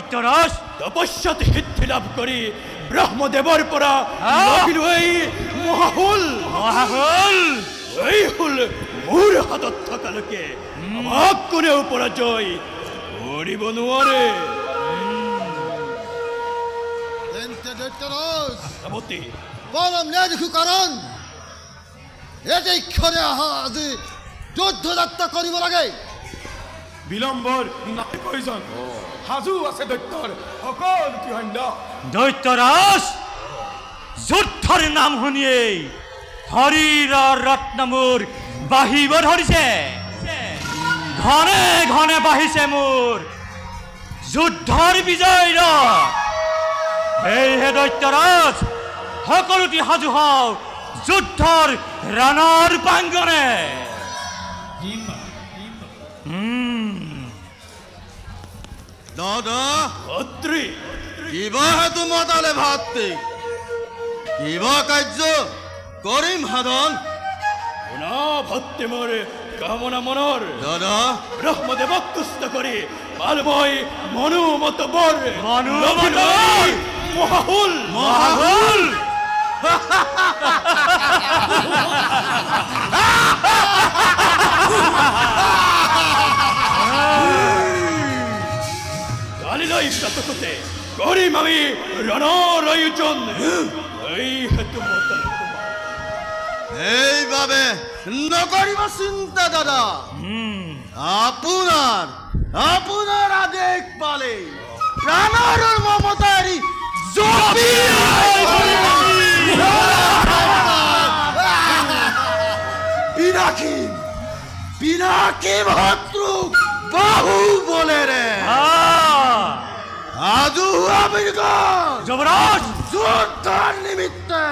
দৈত্যৰাজ তপস্যাত সিদ্ধি লাভ কৰি ব্ৰহ্মদেৱৰ পৰা লাগিলো এই মহাহুল এই হুল মোৰ হাতত থকালৈকে আমাক কোনেও পৰাজয় কৰিব নোৱাৰে। দৈত্যৰাজ পৰম ন্যায় দেখো কাৰণ এটাই ক্ষণে আহা আজি যুদ্ধ যাত্ৰা কৰিব লাগে। বিলম্বৰ নাই প্ৰয়োজন সাজু আছে দৈত্যৰ সকলো সৈন্য। দৈত্যৰাজ যুদ্ধৰ নাম শুনিয়েই শৰীৰৰ ৰত্ন মোৰ বাঢ়িব ধৰিছে, ঘনে ঘনে বাঢ়িছে মোৰ যুদ্ধৰ বিজয় ৰথ। সেয়েহে দৈত্যৰাজ সকলোটি সাজু হওক যুদ্ধৰ ৰণৰ প্ৰাংগণে। দাদা অত্ৰি কিবা হেতু মতালে ভাতৃ কিবা কাৰ্য কৰিম সাধন। শুনা ভক্তি মোৰ কামনা মনৰ দাদা ব্ৰহ্মদেৱক তুষ্ট কৰি পালময় মনোমত বৰ মহাহুল মহাহুল কালিলৈ প্ৰাতকতে কৰিম আমি ৰণৰ আয়োজন। এই হেতু মতাল এইভাবে নকৰিব চিন্তা দাদা। আপোনাৰ আপোনাৰ আদেশ পালে প্ৰাণৰ মমতা এৰি পিনাকি শত্ৰু বাহু বলেৰে আজু যুৱৰাজ যুদ্ধৰ নিমিত্তে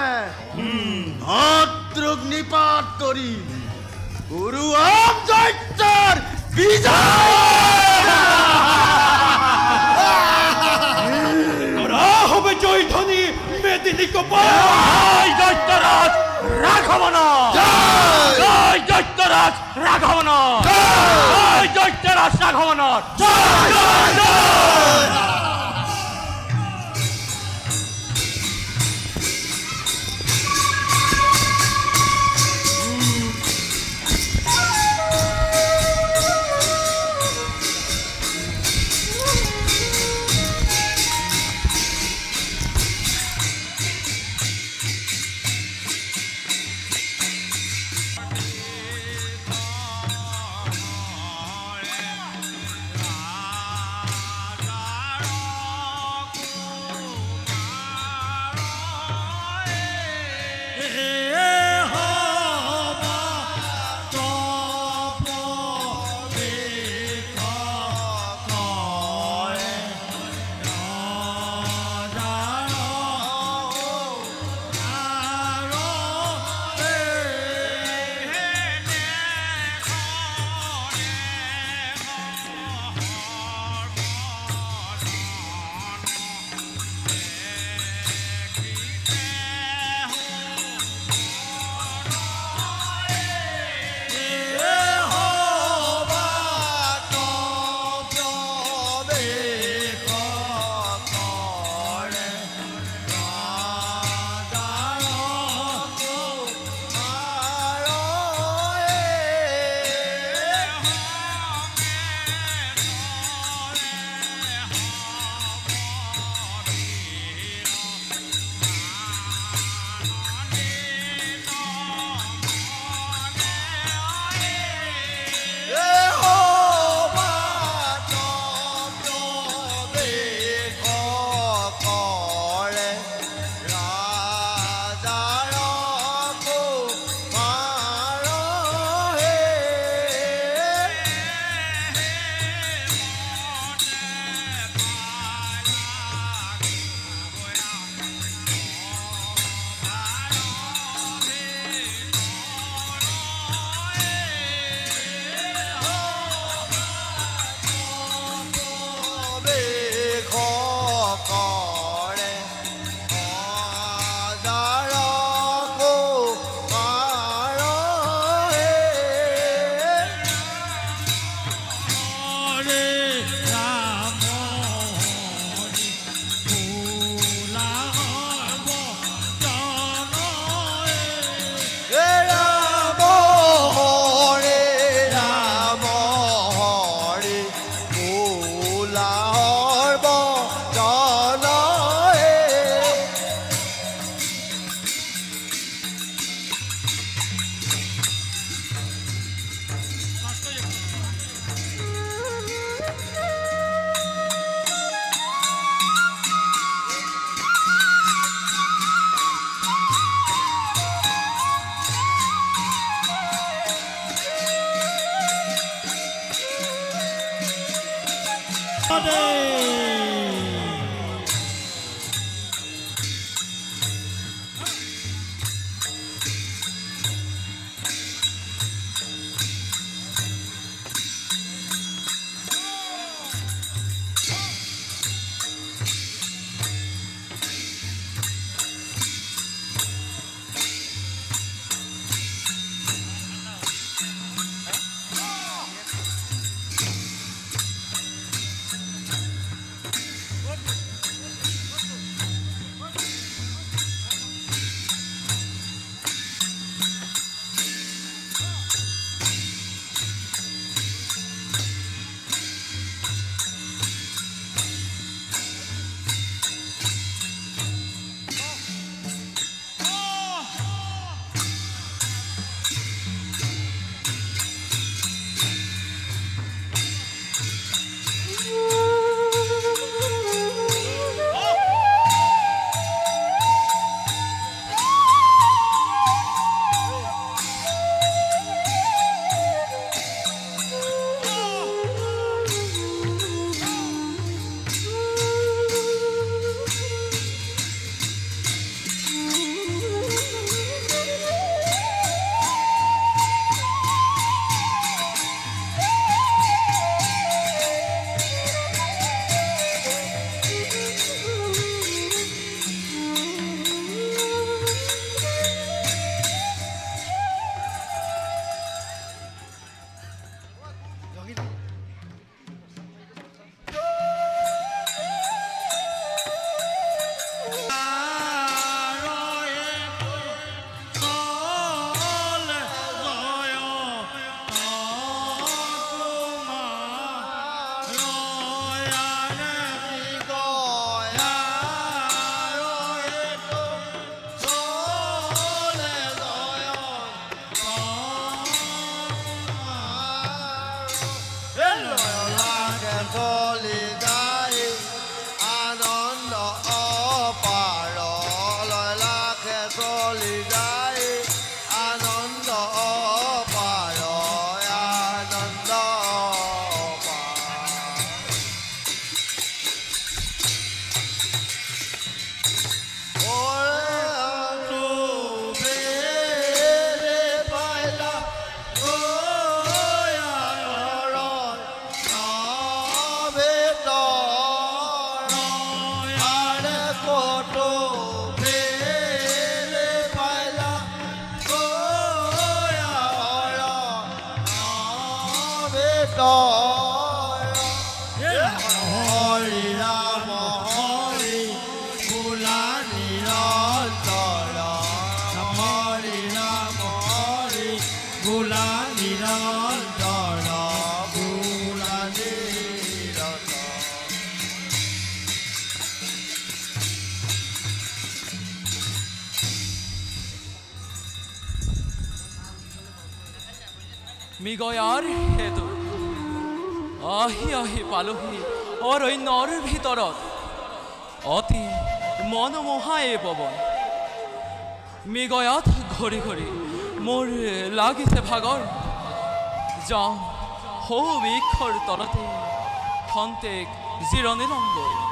শত্ৰুক নিপাত কৰি গুৰুৱাম দৈত্যৰ বিজয় হবে জয় ধ্বনি মেদিনী কপাল। দৈত্যৰাজ ৰাঘৱন জয় দৈত্যৰাজ ৰাঘৱন জয় দৈত্যৰাজ ৰাঘৱন জয় জয় জয়। হৰি ৰাম হৰি ভোলা নিৰন্তৰ হৰি ৰাম হৰি ভোলা নিৰন্তৰ ভোলা নিৰন্তৰ মৃগয়াৰ হেতু আহি আহি পালোহি অৰণ্যৰ ভিতৰত অতি মনোমোহা এই পৱন মৃগয়াত ঘূৰি ঘূৰি মোৰ লাগিছে ভাগৰ যাওঁ সৌ বৃক্ষৰ তলতে খন্তেক জিৰণি লওঁগৈ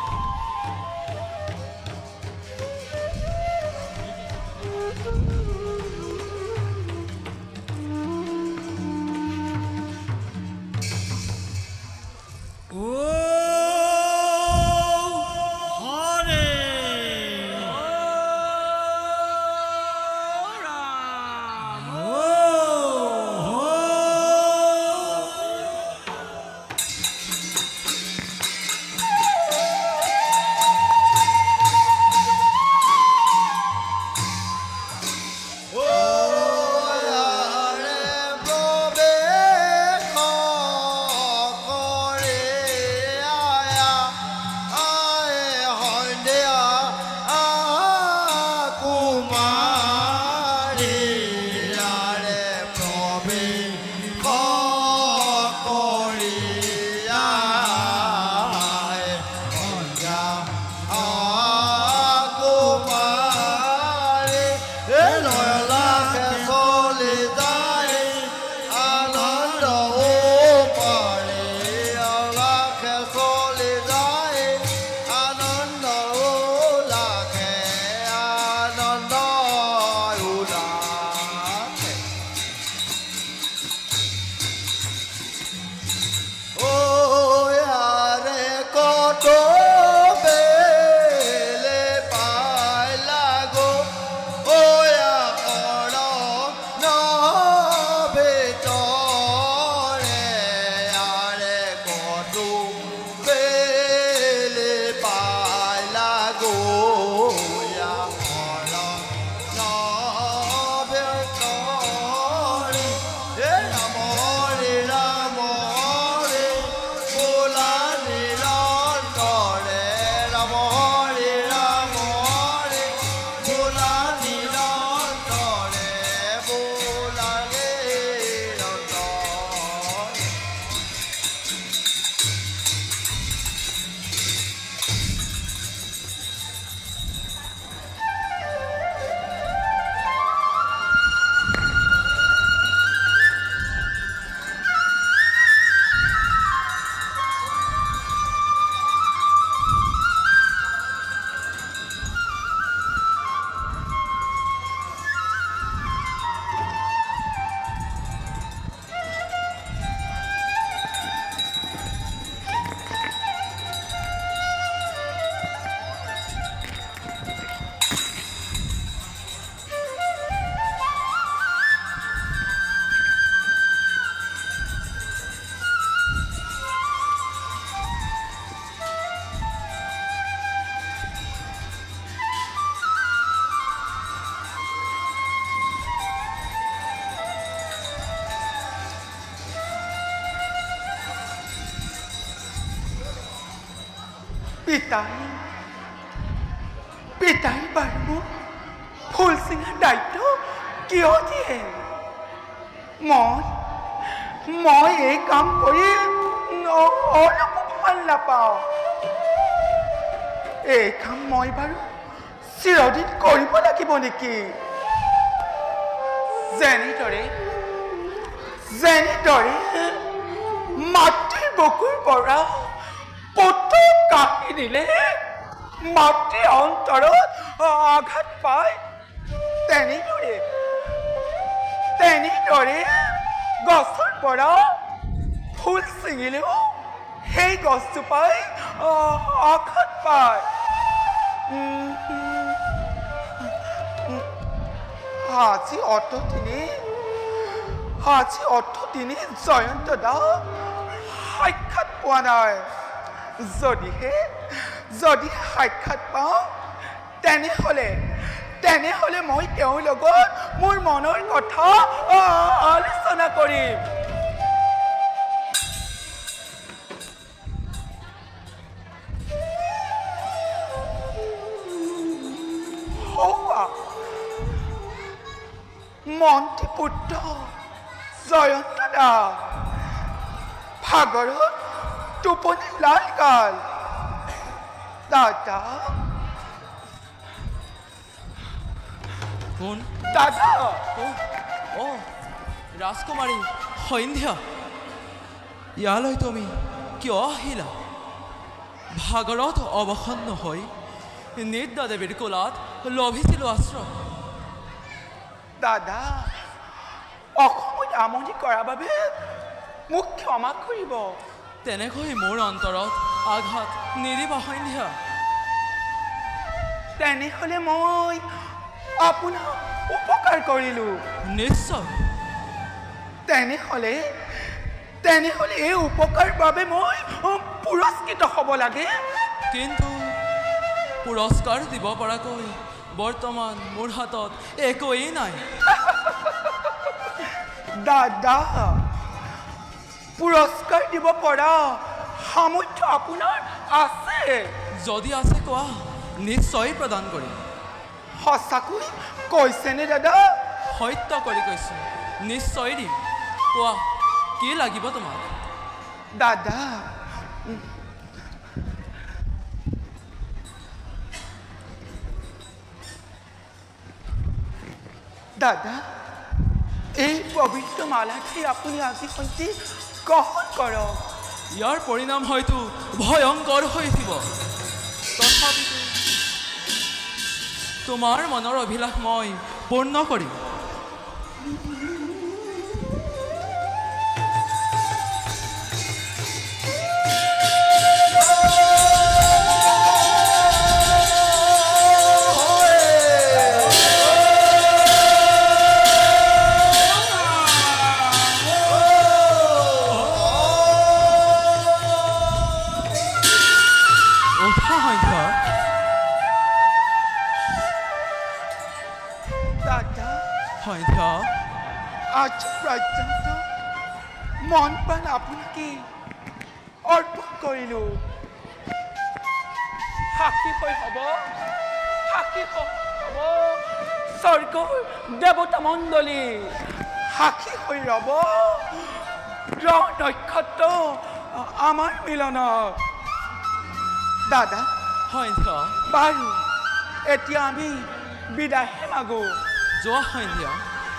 পিতাই বাৰু ফুল চিঙাৰ দায়িত্ব কিয় দিয়ে মই এই কাম কৰি অলপো ভাল নাপাওঁ এই কাম মই বাৰু চিৰদিন কৰিব লাগিব নেকি যেনেদৰে মাতৃৰ বুকুৰ পৰা পুত্ৰ কাঢ়ি নিলে মাতৃৰ অন্তৰত আঘাত পায় তেনেদৰে গছৰ পৰা ফুল ছিঙিলেও সেই গছজোপাই আঘাত পায় আজি অতদিনে জয়ন্ত দা সাক্ষাৎ পোৱা নাই যদিহে সাক্ষাৎ পাওঁ তেনেহ'লে মই তেওঁৰ লগত মোৰ মনৰ কথা আলোচনা কৰিম মন্ত্ৰী পুত্ৰ জয়ন্ত দা ভাগৰত টোপনি লাল কাল দাদা কোন দাদা অ ৰাজকুমাৰী সন্ধ্যা ইয়ালৈ তুমি কিয় আহিলা ভাগৰত অৱসন্ন হৈ নিদ্ৰা দেৱীৰ কোলাত লভিছিলোঁ আশ্ৰয় দাদা অসমত আমনি কৰাৰ বাবে মোক ক্ষমা কৰিব তেনেকৈ মোৰ অন্তৰত আঘাত নিদিবা সন্ধ্যা তেনেহ'লে মই আপোনাক উপকাৰ কৰিলোঁ নিশ্চয় তেনেহ'লে এই উপকাৰ বাবে মই পুৰস্কৃত হ'ব লাগে কিন্তু পুৰস্কাৰ দিব পৰাকৈ বৰ্তমান মোৰ হাতত একোৱেই নাই দাদা পুৰস্কাৰ দিব পৰা সামৰ্থ্য আপোনাৰ আছে যদি আছে কোৱা নিশ্চয় প্ৰদান কৰিম সঁচাকৈ কৈছেনে দাদা সত্য কৰি কৈছোঁ নিশ্চয় দিম কোৱা কি লাগিব তোমাক দাদা এই পবিত্ৰ মালাটি আপুনি আজি সৈতে গ্ৰহণ কৰক ইয়াৰ পৰিণাম হয়তো ভয়ংকৰ হৈ উঠিব তথাপিতো তোমাৰ মনৰ অভিলাষ মই পূৰ্ণ কৰিম আজ পৰ্যন্ত মন প্ৰাণ আপোনাকে অৰ্পণ কৰিলোঁ সাক্ষী হৈ হ'ব স্বৰ্গৰ দেৱতা মণ্ডলী সাক্ষী হৈ ৰ'ব গ্ৰহ নক্ষত্ৰ আমাৰ মিলনত দাদা সন্ধ্যা বাৰু এতিয়া আমি বিদায়হে মাগোঁ যোৱা সন্ধ্যা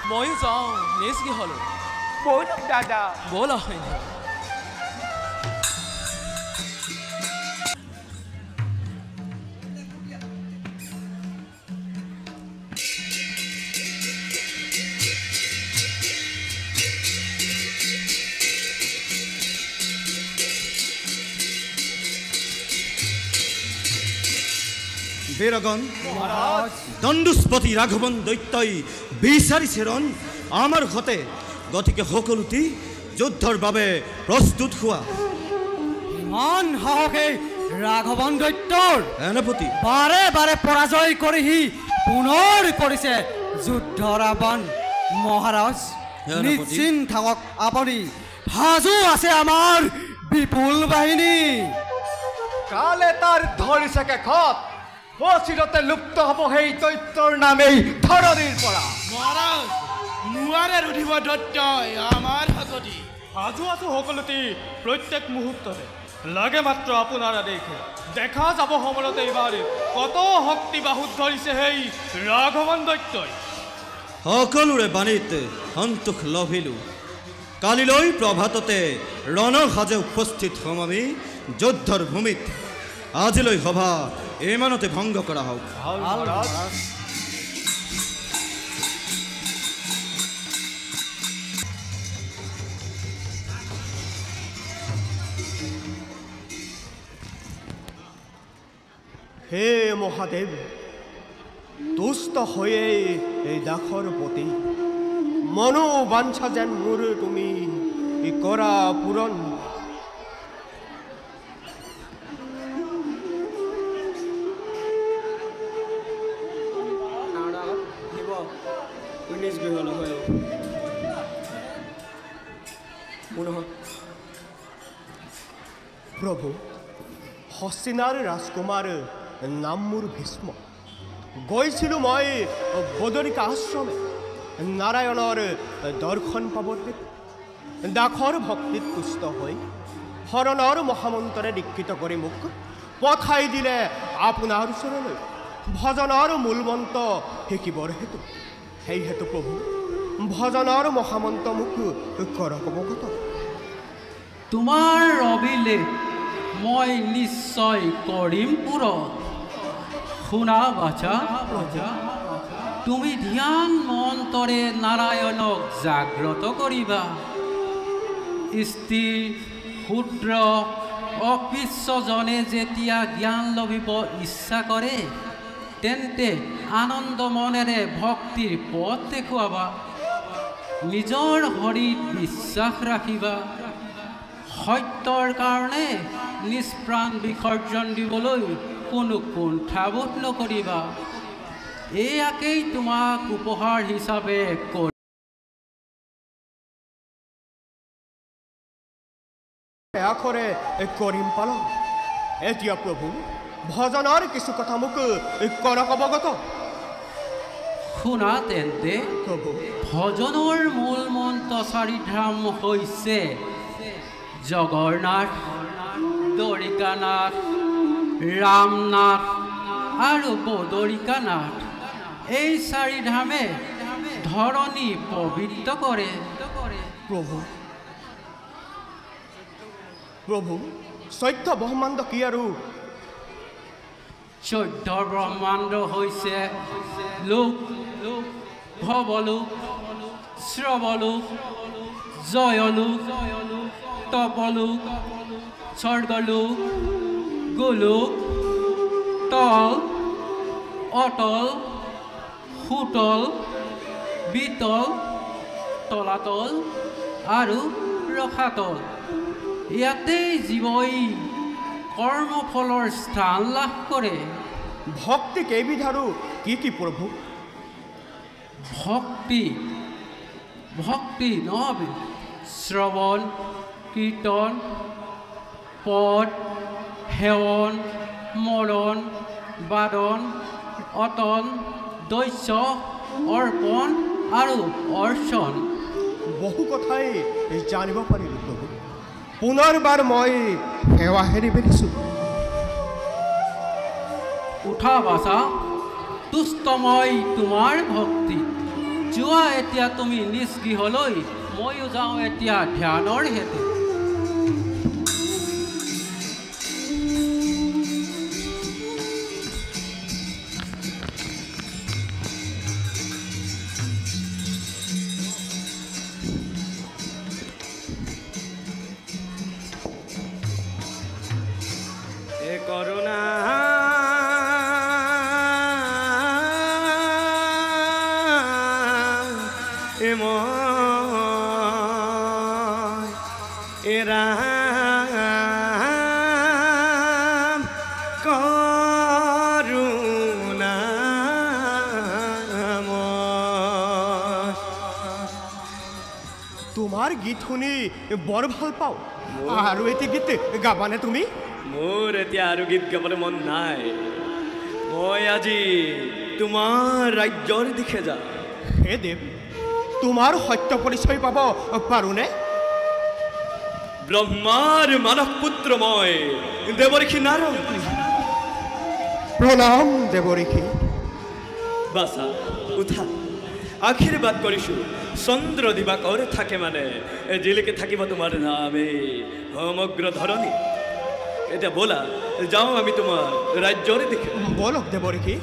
ময়ো যাওঁ নিজ গৃহলৈ ব'লক দাদা ব'লা সন্ধ্যা বীৰগণ দণ্ডুস্পতি ৰাঘৱন দৈত্যই বিচাৰিছে ৰণ আমাৰ ঘতে গতিকে সকলোটি যুদ্ধৰ বাবে প্ৰস্তুত হোৱা ইমান সাহসে ৰাঘৱন দৈত্যৰ সেনাপতি বাৰে বাৰে পৰাজয় কৰি সি পুনৰ কৰিছে যুদ্ধৰ আহ্বান মহাৰাজ নিশ্চিন্ত থাকক আপুনি সাজু আছে আমাৰ বিপুল বাহিনী কালে তাৰ ধৰিছে কেখত অচিৰতে লুপ্ত হ'ব সেই দৈত্যৰ নামেই ধৰণীৰ পৰা মহাৰাজ নোৱাৰে ৰুধিব দৈত্যই আমাৰ হাততি সাজু আছো সকলোটি প্ৰত্যেক মুহূৰ্ততে লাগে মাত্ৰ আপোনাৰ আদেশে দেখা যাব সময়তে এইবাৰ কত শক্তি বাহুত ধৰিছে সেই ৰাঘৱন দৈত্যই সকলোৰে বাণীত সন্তোষ লভিলোঁ কালিলৈ প্ৰভাততে ৰণৰ সাজে উপস্থিত হ'ম আমি যুদ্ধৰ ভূমিত আজিলৈ সভা ইমানতে ভংগ কৰা হওক হে মহাদেৱ তুষ্ট হৈয়ে এই দাসৰ প্ৰতি মনোবাঞ্ছা যেন মোৰ তুমি কৰা পূৰণ নিজ গৃহ নহয় পুনঃ প্ৰভু হস্তিনাৰ ৰাজকুমাৰ নাম মোৰ ভীষ্ম গৈছিলোঁ মই বদৰিকা আশ্ৰমে নাৰায়ণৰ দৰ্শন পাবলৈ দাসৰ ভক্তিত তুষ্ট হৈ শৰণৰ মহামন্ত্ৰে দীক্ষিত কৰি মোক পঠাই দিলে আপোনাৰ ওচৰলৈ ভজনৰ মূল মন্ত্ৰ শিকিবৰ হেতু সেই হেতু প্ৰভু ভজনৰ মহামন্ত্ৰ মোক কৰক অৱগত তোমাৰ অভিলেখ মই নিশ্চয় কৰিম পূৰণ শুনা বাচা তুমি ধ্যান মন্ত্ৰে নাৰায়ণক জাগ্ৰত কৰিবা স্থিৰ ক্ষুদ্ৰ অকৃচ্ছজনে যেতিয়া জ্ঞান লভিব ইচ্ছা কৰে তেন্তে আনন্দ মনেৰে ভক্তিৰ পথ দেখুৱাবা নিজৰ হৰিত বিশ্বাস ৰাখিবা সত্যৰ কাৰণে নিষ্প্ৰাণ বিসৰ্জন দিবলৈ কোনো কুণ্ঠাবোধ নকৰিবা এয়াকেই তোমাক উপহাৰ হিচাপে আখৰে কৰিম পালন এতিয়া প্ৰভু ভজনৰ কিছু কথা মোক কৰক অৱগত শুনা তেন্তে প্ৰভু ভজনৰ মূল মন্ত্ৰ চাৰিধাম হৈছে জগন্নাথ দ্বাৰিকানাথ ৰামনাথ আৰু বদৰিকানাথ এই চাৰিধামে ধৰণী পবিত্ৰ কৰে প্ৰভু প্ৰভু চৈধ্য ব্ৰহ্মাণ্ড কি আৰু চৈধ্য ব্ৰহ্মাণ্ড হৈছে লোক ভৱলোক শ্ৰৱলোক জয়লোক তপলোক স্বৰ্গলোক গোলোক তল অটল সুতল বিতল তলাতল আৰু ৰসাতল ইয়াতেই জীৱই কৰ্মফলৰ স্থান লাভ কৰে ভক্তি কেইবিধাৰো কি কি প্ৰভু ভক্তি নবি শ্ৰৱণ কীৰ্তন পদ সেৱন মৰণ বাদন অতন দস্য অৰ্পণ আৰু অৰ্চন বহু কথাই জানিব পাৰিলোঁ প্ৰভু পুনৰবাৰ মই সেৱা হেৰি বেৰিছোঁ উঠা বাচা তুষ্ট মই তোমাৰ ভক্তি যোৱা এতিয়া তুমি নিজ গৃহলৈ ময়ো যাওঁ এতিয়া ধ্যানৰ হেতু কৰুণা ৰাম কৰুণা তোমাৰ গীত শুনি বৰ ভাল পাওঁ আৰু এটি গীত গাবানে তুমি মোৰ এতিয়া আৰু গীত গাবলৈ মন নাই মই আজি তোমাৰ ৰাজ্যৰ দিশে যাম হে দেৱ তোমাৰ সত্য পৰিচয় পাব পাৰোঁনে ব্ৰহ্মাৰ মানস পুত্ৰ মই দেৱঋষি নাৰদ প্ৰণাম দেৱঋষি বাছা উঠা আশীৰ্বাদ কৰিছোঁ চন্দ্ৰ দিবাকৰ থাকে মানে জিলিকি থাকিব তোমাৰ নামে সমগ্ৰ ধৰণী এটা বলা যাও আমি তোমাৰ ৰাজ্যেৰ দিকে বলক দেবঋষি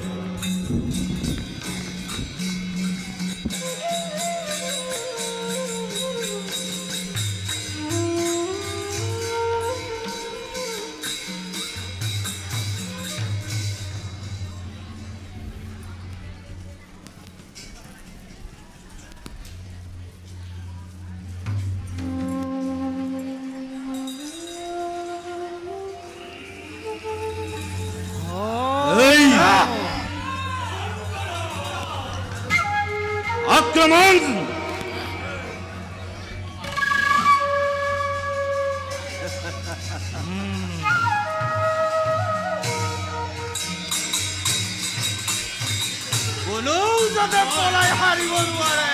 আক্ৰমণ! কোনেও যাতে পলাই হাৰিব নোৱাৰে।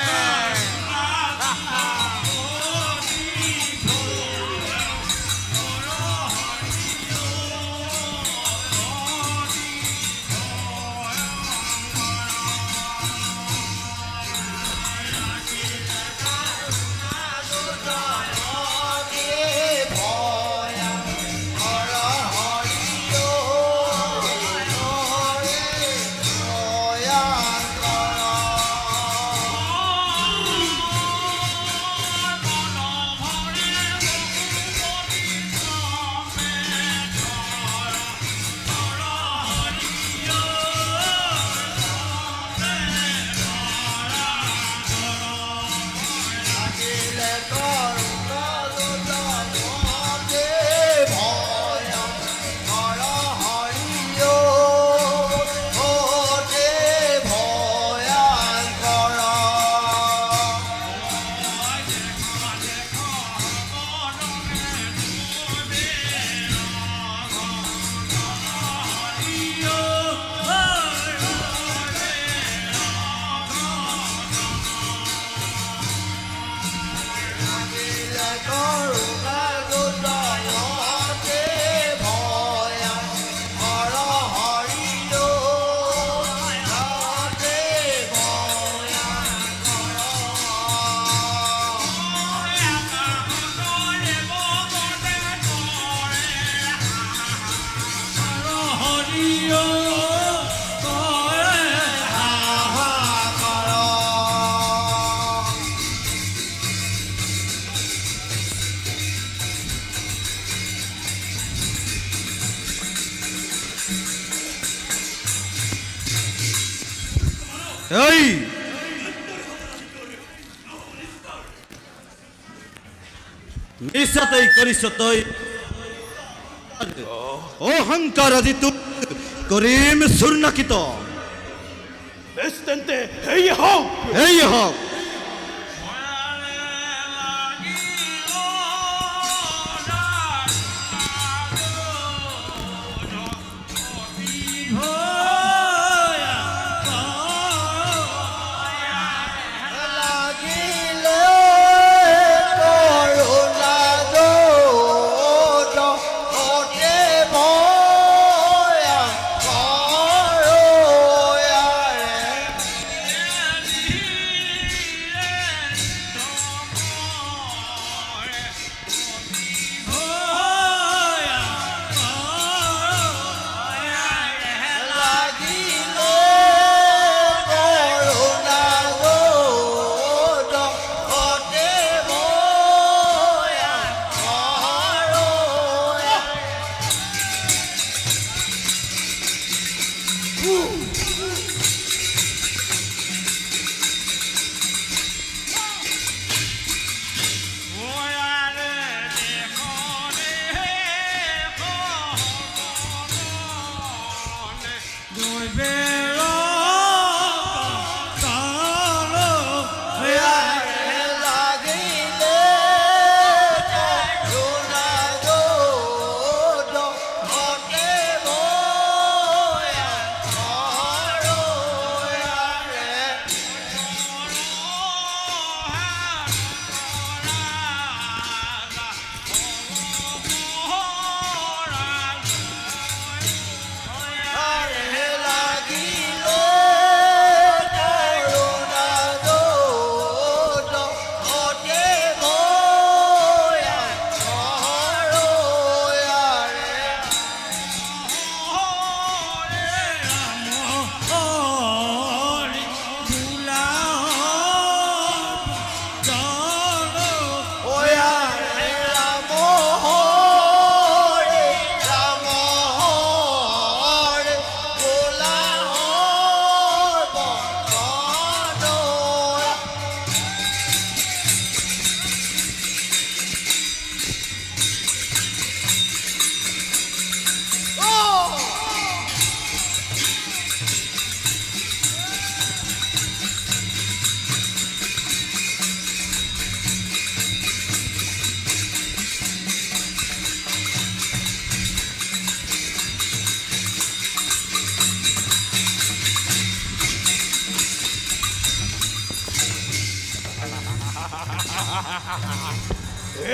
এই নিশ্চয়ই করিস তই অহংকার আজি তুই করিম সুরনাকিত বেশ তেন্তে এই হওক। এই হক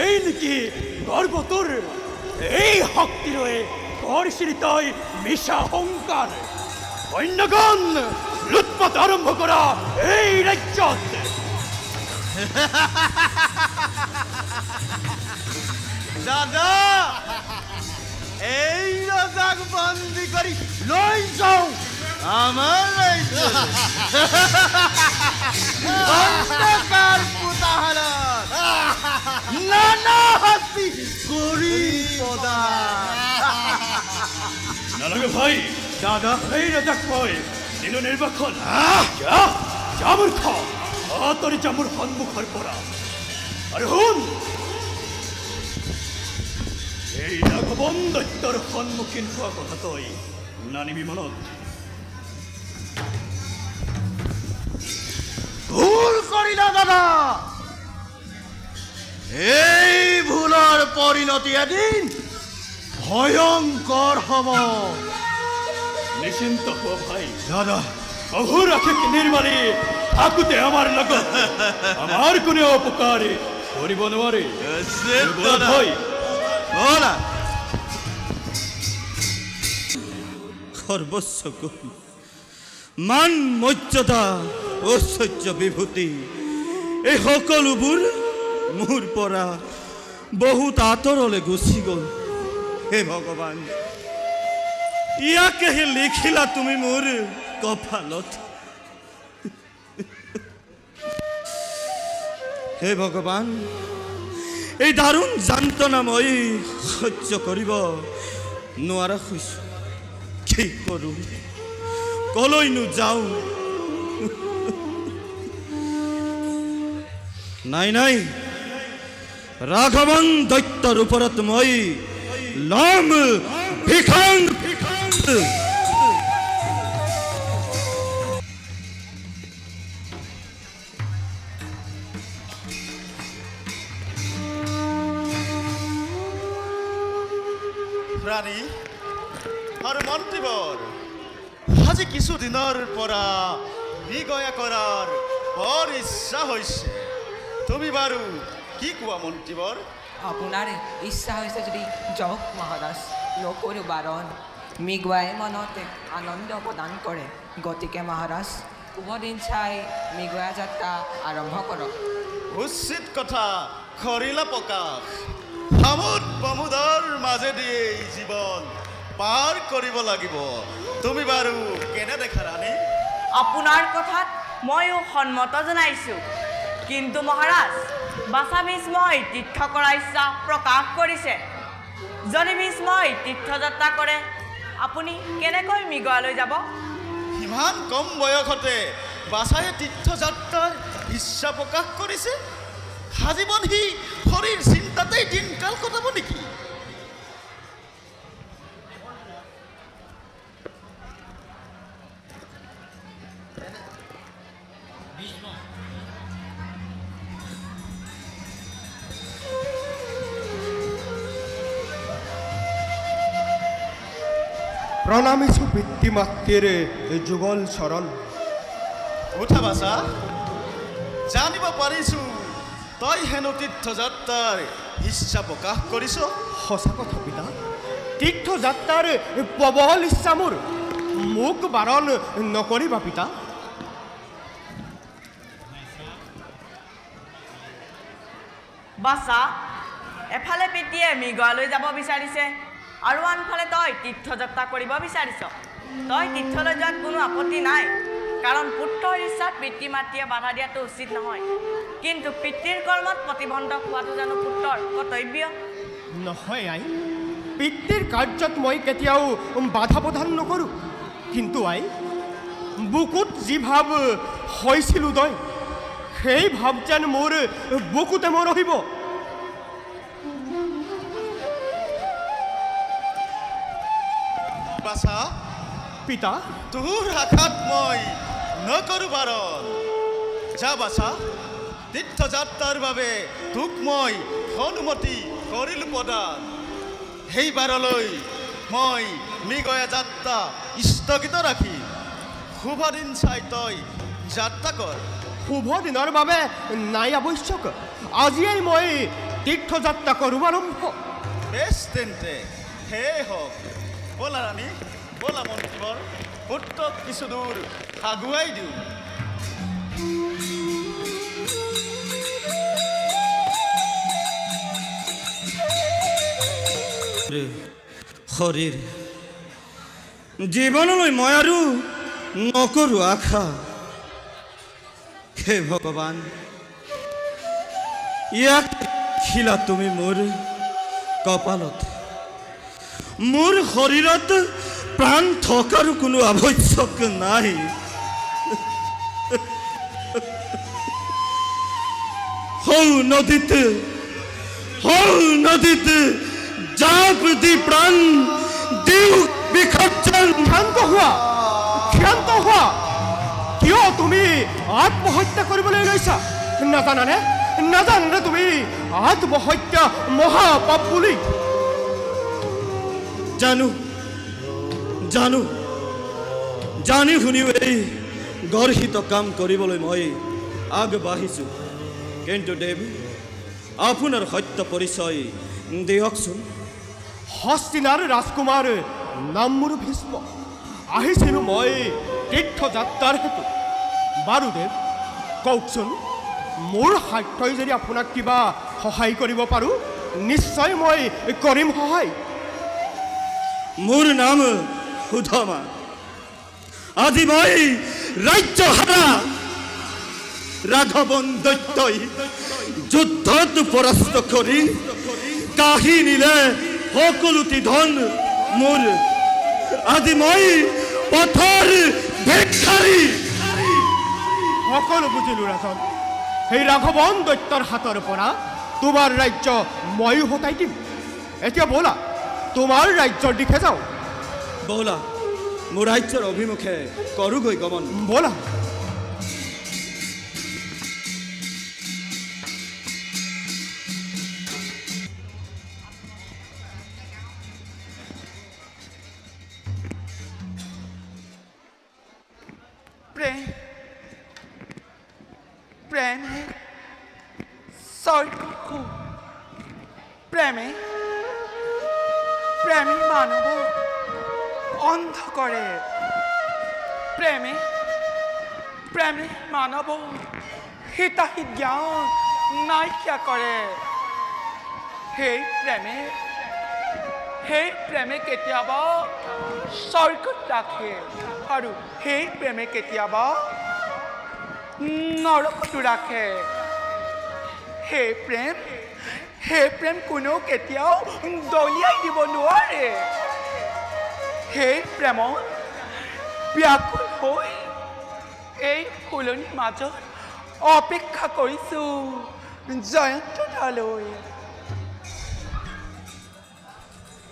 এই নেকি গর্ব তোর? এই শক্তি রয়ে করছিলি তই মিছা অহংকাৰ। অন্যগণ লুটপাত আৰম্ভ কৰা এই ৰাজ্যত। দাদা এই ৰজাক বন্দী কৰি লৈ যাওঁ আমাৰ ৰাজ্যত। অন্ধকাৰ পোতাহাৰত নানা শাস্তি কৰি নালাগে ভাই, দাদা এই ৰজাক মই দিলো নিৰ্বাসন। যা মূৰ্খ, আঁতৰি যা মোৰ সন্মুখৰ পৰা। আৰু শুন, এই ৰাঘৱন দৈত্যৰ সন্মুখীন হোৱা কথা তই নানিবি মনত। ভুল কৰিলা দাদা। এই ভুলৰ পৰিণতি এদিন ভয়ংকৰ হ'ব। নিশ্চিন্ত হোৱা ভাই, দাদা বহু ৰাখি নিৰ্মালি থাকোঁতে আমাৰ লগত আমাৰ কোনেও অপকাৰ কৰিব নোৱাৰে। ভাই সৰ্বস্ব কৰি মান মৰ্যাদা ঐশ্বৰ্য বিভূতি এই সকলোবোৰ মোৰ পৰা বহুত আঁতৰলৈ গুচি গ'ল। হে ভগৱান, ইয়াকেহে লিখিলা তুমি মোৰ কপালত। হে ভগৱান, এই দাৰুণ যন্ত্ৰণা মই সহ্য কৰিব নোৱাৰা হৈছোঁ। কি কৰোঁ, কলৈনো যাওঁ? নাই নাই, ৰাঘৱন দৈত্যৰ ওপৰত মই লম ভিখাং। ৰাণী আৰু মন্ত্ৰীবৰ, আজি কিছুদিনৰ পৰা বিগয়া কৰাৰ বৰ ইচ্ছা হৈছে। তুমি বাৰু কি কোৱা মন্ত্ৰীবৰ? আপোনাৰ ইচ্ছা হৈছে যদি যাওক মহাৰাজ, নকৰোঁ বাৰণ। মৃগয়াই মনতে আনন্দ প্ৰদান কৰে। গতিকে মহাৰাজ, শুভ দিন চাই মৃগয়া যাত্ৰা আৰম্ভ কৰক। উচিত কথা কৰিলা প্ৰকাশ। আমোদ প্ৰমোদৰ মাজেদি এই জীৱন পাৰ কৰিব লাগিব। তুমি বাৰু কেনে দেখা ৰাণী? আপোনাৰ কথাত ময়ো সন্মত জনাইছোঁ, কিন্তু মহাৰাজ, বাছা ভীষ্মই তীৰ্থ কৰাৰ ইচ্ছা প্ৰকাশ কৰিছে। যদি ভীষ্মই তীৰ্থযাত্ৰা কৰে, আপুনি কেনেকৈ মৃগয়ালৈ যাব? ইমান কম বয়সতে বাছায়ে তীৰ্থযাত্ৰাৰ ইচ্ছা প্ৰকাশ কৰিছে। আজীৱন সি শৰীৰ চিন্তাতেই দিনকাল কটাব নেকি? প্ৰণামিছোঁ পিতৃ মাতৃৰ যুগল চৰণ। উঠা বাছা, জানিব পাৰিছোঁ তই হেনো তীৰ্থযাত্ৰাৰ ইচ্ছা প্ৰকাশ কৰিছ। সঁচা কথা পিতা, তীৰ্থযাত্ৰাৰ প্ৰবল ইচ্ছা মোৰ। মোক বাৰণ নকৰিবা পিতা। বাছা, এফালে পিতৃয়ে মৃগয়ালৈ যাব বিচাৰিছে আৰু আনফালে তই তীৰ্থযাত্ৰা কৰিব বিচাৰিছ। তই তীৰ্থলৈ যোৱাত কোনো আপত্তি নাই, কাৰণ পুত্ৰৰ ইচ্ছাত পিতৃ মাতৃয়ে বাধা দিয়াটো উচিত নহয়। কিন্তু পিতৃৰ কৰ্মত প্ৰতিবন্ধক হোৱাটো জানো পুত্ৰৰ কৰ্তব্য? নহয় আই, পিতৃৰ কাৰ্যত মই কেতিয়াও বাধা প্ৰদান নকৰোঁ। কিন্তু আই, বুকুত যি ভাৱ হৈছিল উদয়, সেই ভাৱ যেন মোৰ বুকুতে মোৰ ৰহিব। বাছা পিতা, তোৰ আঘাত মই নকৰোঁ বাৰণ। যা বাছা, তীৰ্থযাত্ৰাৰ বাবে তোক মই অনুমতি কৰিলোঁ প্ৰদান। সেইবাৰলৈ মই মৃগয়া যাত্ৰা স্থগিত ৰাখি শুভ দিন চাই তই যাত্ৰা কৰ। শুভ দিনৰ বাবে নাই আৱশ্যক, আজিয়েই মই তীৰ্থযাত্ৰা কৰোঁ আৰম্ভ। বেছ তেন্তে সেয়ে হওক। ব'লা ৰাণী, ব'লা মন্ত্ৰীবৰ, পুত্ৰক কিছু দূৰ আগুৱাই দিওঁ। শৰীৰ জীৱনলৈ মই আৰু নকৰোঁ আশা। হে ভগৱান, ইয়াক খিলা তুমি মোৰ কপালত। মোৰ শৰীৰত প্ৰাণ থকাৰো কোনো আৱশ্যক নাই। হৌ নদীত জাপ দি প্ৰাণ দিওঁ বিসৰ্জন। ক্ষান্ত হোৱা। কিয় তুমি আত্মহত্যা কৰিবলৈ লৈছা? নাজানানে তুমি আত্মহত্যা মহাপাপ বুলি? জানি শুনিও এই গৰ্হিত কাম কৰিবলৈ মই আগবাঢ়িছোঁ। কিন্তু দেৱ, আপোনাৰ সত্য পৰিচয় দিয়কচোন। হস্তিনাৰ ৰাজকুমাৰ নাম মোৰ ভীষ্ম। আহিছিলোঁ মই তীৰ্থযাত্ৰাৰ হেতু। বাৰু দেৱ, কওকচোন, মোৰ সাধ্যই যদি আপোনাক কিবা সহায় কৰিব পাৰোঁ, নিশ্চয় মই কৰিম সহায়। মোৰ নাম সুধমা। আজি মই ৰাজ্যহাৰা ৰাঘৱন দৈত্যই যুদ্ধত পৰাস্ত কৰি কাঢ়ি নিলে সকলোটি ধন মোৰ। আজি মই পথৰ ভিক্ষাৰী। সকলো বুজিলোঁ ৰাজন। সেই ৰাঘৱন দৈত্যৰ হাতৰ পৰা তোমাৰ ৰাজ্য ময়ো হতাই দিম। এতিয়া ব'লা, তোমাৰ ৰাজ্যৰ দিশে যাওঁ। ব'লা, মোৰ ৰাজ্যৰ অভিমুখে কৰোগৈ গমন। ব'লা। প্ৰেমে প্ৰেমে প্ৰেমে মানব অন্ধ কৰে। প্ৰেমে প্ৰেমে মানব হিতাহিত জ্ঞান নাইকিয়া কৰে। সেই প্ৰেমে কেতিয়াবা স্বৰ্গত ৰাখে আৰু সেই প্ৰেমে কেতিয়াবা নৰকতো ৰাখে। সেই প্ৰেম কোনেও কেতিয়াও দলিয়াই দিব নোৱাৰে। সেই প্ৰেমত ব্যাকুল হৈ এই ফুলনিৰ মাজত অপেক্ষা কৰিছোঁ জয়ন্ত দালৈ।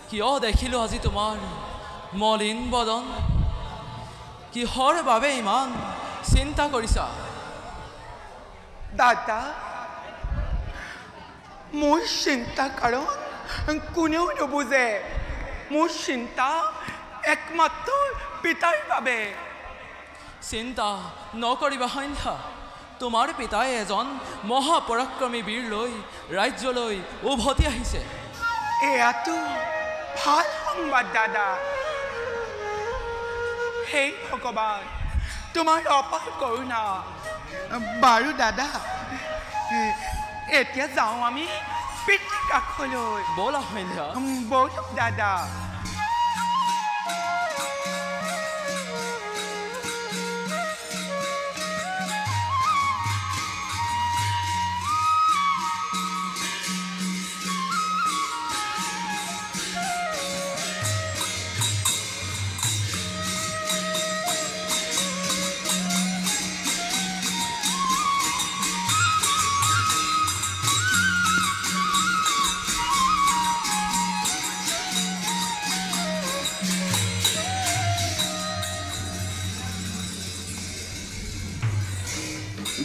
কিয় দেখিলোঁ আজি তোমাৰ মলিন বদন? কিহৰ বাবে ইমান চিন্তা কৰিছা? দাদা, মোৰ চিন্তা কাৰণ কোনেও নুবুজে। মোৰ চিন্তা একমাত্ৰ পিতাৰ বাবে। চিন্তা নকৰিবা সন্ধ্যা। তোমাৰ পিতাই এজন মহাপৰাক্ৰমী বীৰ লৈ ৰাজ্যলৈ উভতি আহিছে। এয়াতো ভাল সংবাদ দাদা। হে ভগৱান, তোমাৰ অপাৰ কৰোণা। বাৰু দাদা, এতিয়া যাওঁ আমি পিতৃ কাষলৈ। ব'লা সন্ধ্যা। ব'লক দাদা।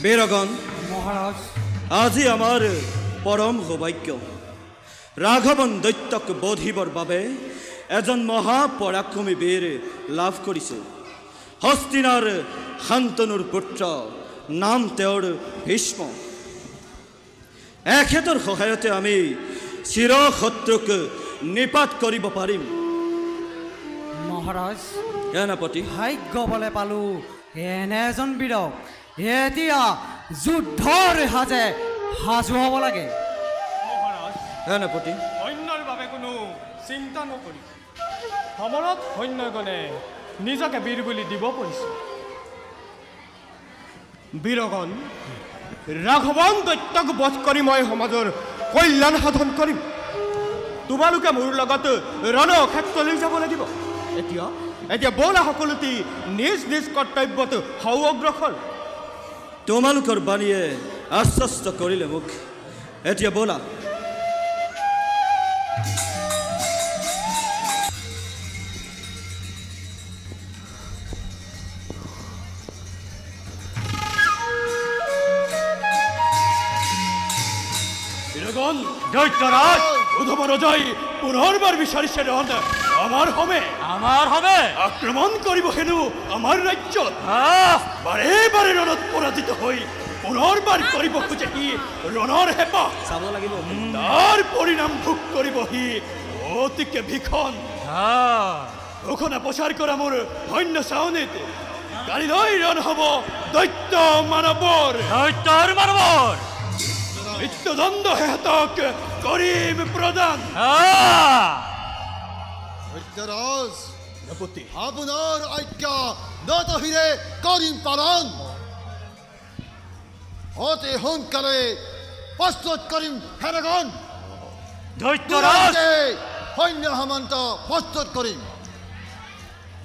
বীৰগণ মহাৰাজ, আজি আমাৰ পৰম সৌভাগ্য। ৰাঘৱন দৈত্যক বধিবৰ বাবে এজন মহাপৰাক্ৰমী বীৰ লাভ কৰিছোঁ। হস্তিনাৰ শান্তনুৰ পুত্ৰ নাম তেওঁৰ ভীষ্ম এখেতৰ সহায়তে আমি চিৰ শত্ৰুক নিপাত কৰিব পাৰিম মহাৰাজ সেনাপতি ভাগ্য বলে পালো এনে এজন বীৰক এতিয়া যুদ্ধৰ সাজে সাজু হ'ব লাগে সেনাপতি সৈন্যৰ বাবে কোনো চিন্তা নকৰি সমৰত সৈন্যগণে নিজকে বীৰ বুলি দিব পৰিছে বীৰগণ ৰাঘৱন দৈত্যক বধ কৰি মই সমাজৰ কল্যাণ সাধন কৰিম তোমালোকে মোৰ লগত ৰণক্ষেত্ৰলৈ যাব লাগিব এতিয়া বলা সকলোটি নিজ নিজ কৰ্তব্যত হও অগ্ৰসৰ তোমালোকৰ বাণীয়ে আশ্বস্ত কৰিলে মোক এতিয়া বলা দৈত্যৰাজ উদ্ধৱ ৰজাই পুনৰবাৰ বিচাৰিছে ৰণ আমাৰ হবে আক্ৰমণ কৰিব হেনো আমাৰ ৰাজ্যত বাৰে বাৰে ৰণত পৰাজিত হৈ পুনৰবাৰ কৰিব খোজে সি ৰণৰ হেঁপাহ চাব লাগিব তাৰ পৰিণাম ভোগ কৰিব সি অতিকে ভীষণ ঘোষণা প্ৰচাৰ কৰা মোৰ সৈন্য চাউনিত কালিলৈ ৰণ হ'ব দৈত্য মানৱৰ মৃত্যুদণ্ড হেতক কৰিম প্ৰদান সত্যৰাজ আপোনাৰ আজ্ঞা নতহিৰে কৰিম পালন অতি সোনকালে প্ৰস্তুত কৰিম সেনাগণ দৈত্যৰাজ সৈন্য সামন্ত প্ৰস্তুত কৰিম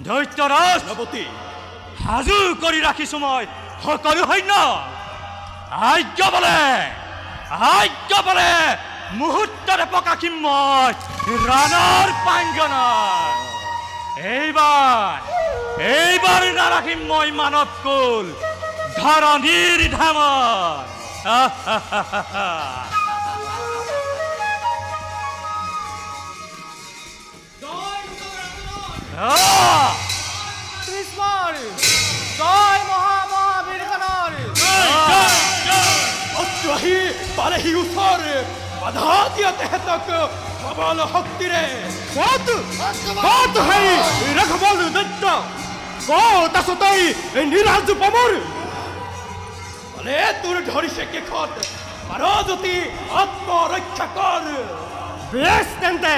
দৈত্যৰাজ সাজু কৰি ৰাখিছো মই সকলো সৈন্য আজ্ঞা বলে মুহূৰ্ততে প্ৰকাশিম মই ৰণৰ প্ৰাংগণত এইবাৰ নাৰাখিম মই মানৱ কুল ধৰণীৰ ধামত কৃষ্ণৰ জয় মহাবীৰগণৰ অত্যাহী পালেহি ওচৰ বাধা দিয়া তেহেতক সবল শক্তিৰে কত হেই ৰাঘৱন দৈত্য কত আছ তই নিৰাজ পামৰ বলে তোৰ ধৰিছে কেশত পাৰজ্যোতি আত্মৰক্ষা কৰ বেছ তেন্তে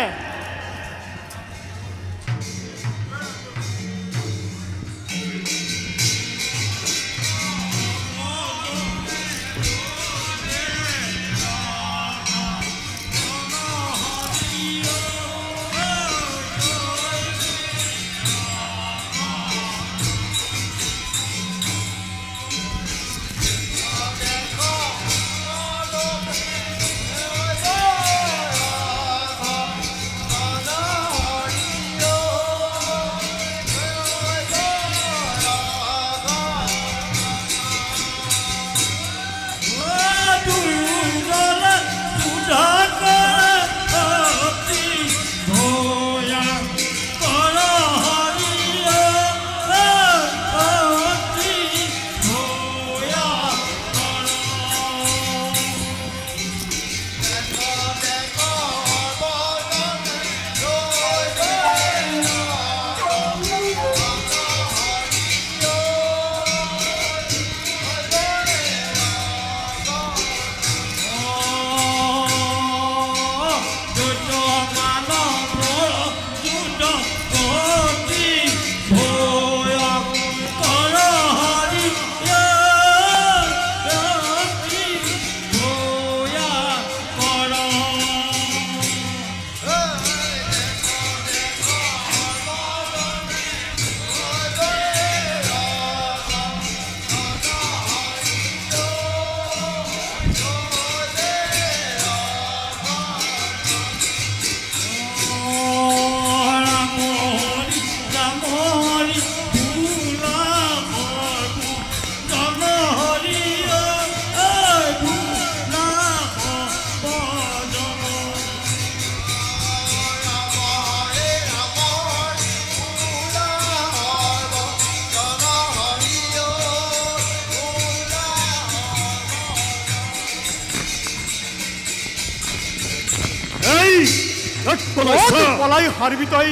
পলাই হাৰবি তই